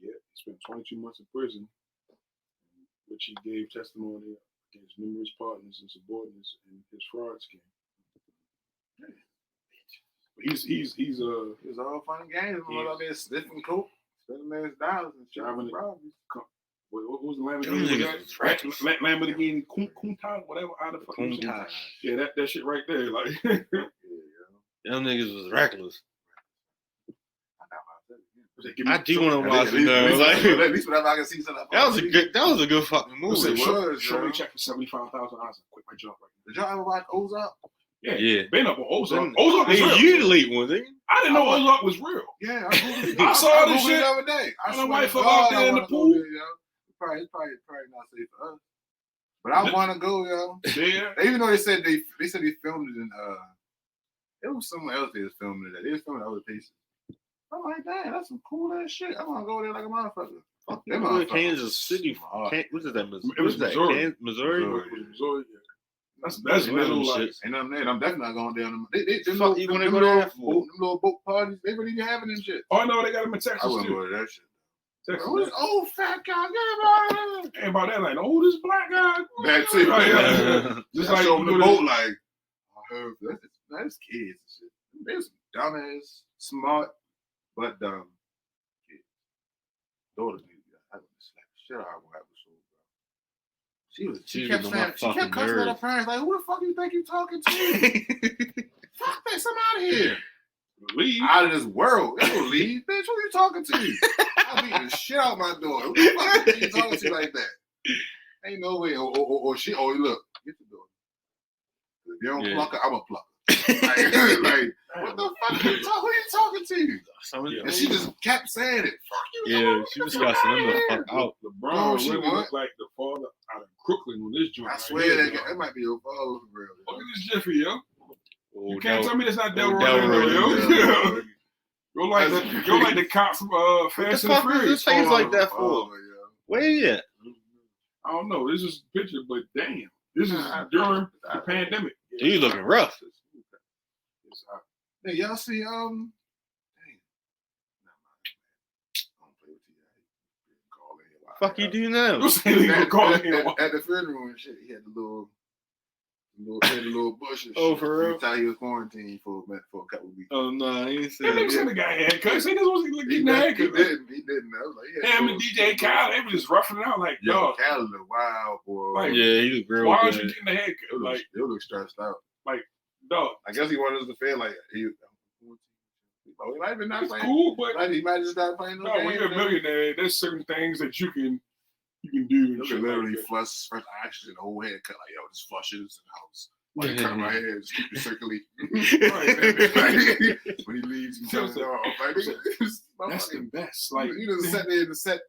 Yeah, spent 22 months in prison, which he gave testimony against numerous partners and subordinates in his fraud scheme. He's all fun and games. I'm out there sniffing coke, spending man's dollars and driving robberies. What was the Lamborghini? Lamborghini Countach, whatever. Countach. Yeah, that shit right there. Like, them niggas was reckless. I do want to watch it though. At least whenever I can see something. That was a good fucking movie. Show me check for $75,000. I quit my job right now. Did y'all ever watch Ozark? Yeah. Been up on Ozark. Ozark was real. You delete one, didn't you? I didn't know Ozark was real. Yeah, I saw this shit the other day. And the wife out there in the pool. It's probably not safe for us. But I want to go, yo. Yeah. Even though they said they filmed it in it was someone else they was filming it. They was filming other places. I'm like, dang, that's some cool ass shit. I want to go there like a motherfucker. Fuck them, Kansas City. What is that? It was Missouri. Missouri. Missouri. That's little shit. And I'm definitely not going down. Them little boat parties, they really be having them shit. Oh no, they got them in Texas I wouldn't too. go to that shit. Texas. Oh, this old fat guy, get him out of here. Ain't about that, like, oh, this black guy. That too. Just like like on the boat, like, I heard that's kids and shit. They're some dumbass, smart, but dumb kids. Daughter, I would slap the shit out of her episode, bro. She kept cussing at her parents, like, who the fuck you think you talking to? Fuck that, some out of here. Leave. Out of this world. They don't leave. Bitch, who you talking to? I'll beat the shit out my daughter. Who the fuck are you talking to like that? Ain't no way. Or she, look, get the daughter. If you don't pluck her, I'm a plucker. like, what the fuck who you talking to? And she just kept saying it. Fuck you. Yeah, she was cussing them the fuck out. LeBron really looked like the father out of Brooklyn on this joint. I swear that might be your father for real. Look at this Jeffrey, yo. Oh, you can't tell me that's not Delroy, yo. You're like the cop from Fast and Furious. What the fuck is his face like that for? Where you at? I don't know. This is a picture, but damn. This is during the pandemic. You looking rough. Hey, y'all see, Fuck you do now? At the funeral and shit, he had the little bush and shit. Oh, for real? That's how he was quarantined for a couple of weeks. Oh, no, he ain't That nigga said the guy had haircut. Say this was getting the haircut. He didn't. I was like, him and DJ Khaled, they were just roughing it out like, yo, Khaled look wild, boy. Like, yeah, he was real. Why aren't you getting the haircut? Like, they look stressed out. Like, dog. I guess he wanted us to feel like he might have been not playing. Cool, but he might just not playing no games. When you're a millionaire, there's certain things that you can do. You can literally flush fresh oxygen, the whole haircut. Like, yo, just flush it in the house. Like, cut my hair, just keep it circulating. When he leaves, he turns it off. Like, that's the best. Like, you just sat there and sit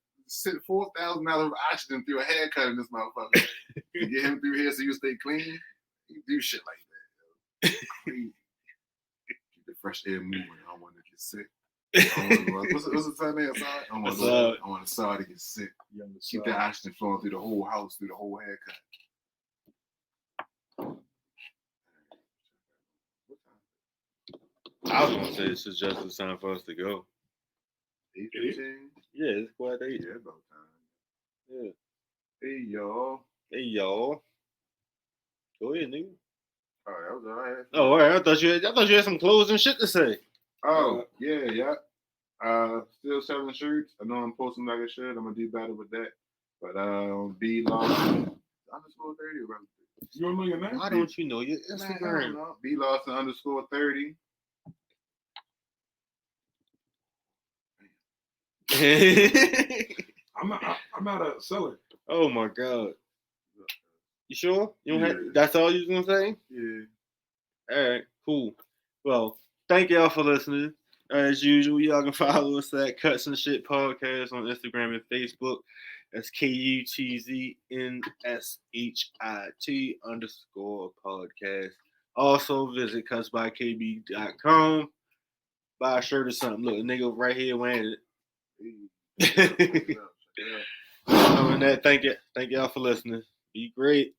$4,000 of oxygen through a haircut in this motherfucker. You get him through here so you stay clean. You do shit like that. Keep the fresh air moving. I don't want to get sick. What's the time there? I want the side to get sick. Keep that oxygen flowing through the whole house, through the whole haircut. I was gonna say it's just the time for us to go. 8:15? Yeah, it's quite 8. Yeah, about time. Yeah. Hey y'all. Go ahead, nigga. Oh, that was all right. Oh, all right. I thought you had some clothes and shit to say. Oh, yeah. Still selling shirts. I know I'm posting like a shirt. I'm gonna do better with that. But B Lawson _30. You don't know your name? Why don't you know your Instagram? B Lawson _30. I'm not a seller. Oh my god. You sure? You don't have, that's all you was gonna say? Yeah. All right, cool. Well, thank y'all for listening. As usual, y'all can follow us at Cuts and Shit Podcast on Instagram and Facebook. That's KUTZNSHIT _podcast. Also visit cutsbykb.com. Buy a shirt or something. Look, a nigga right here wearing it. Other than that, thank y'all for listening. Be great.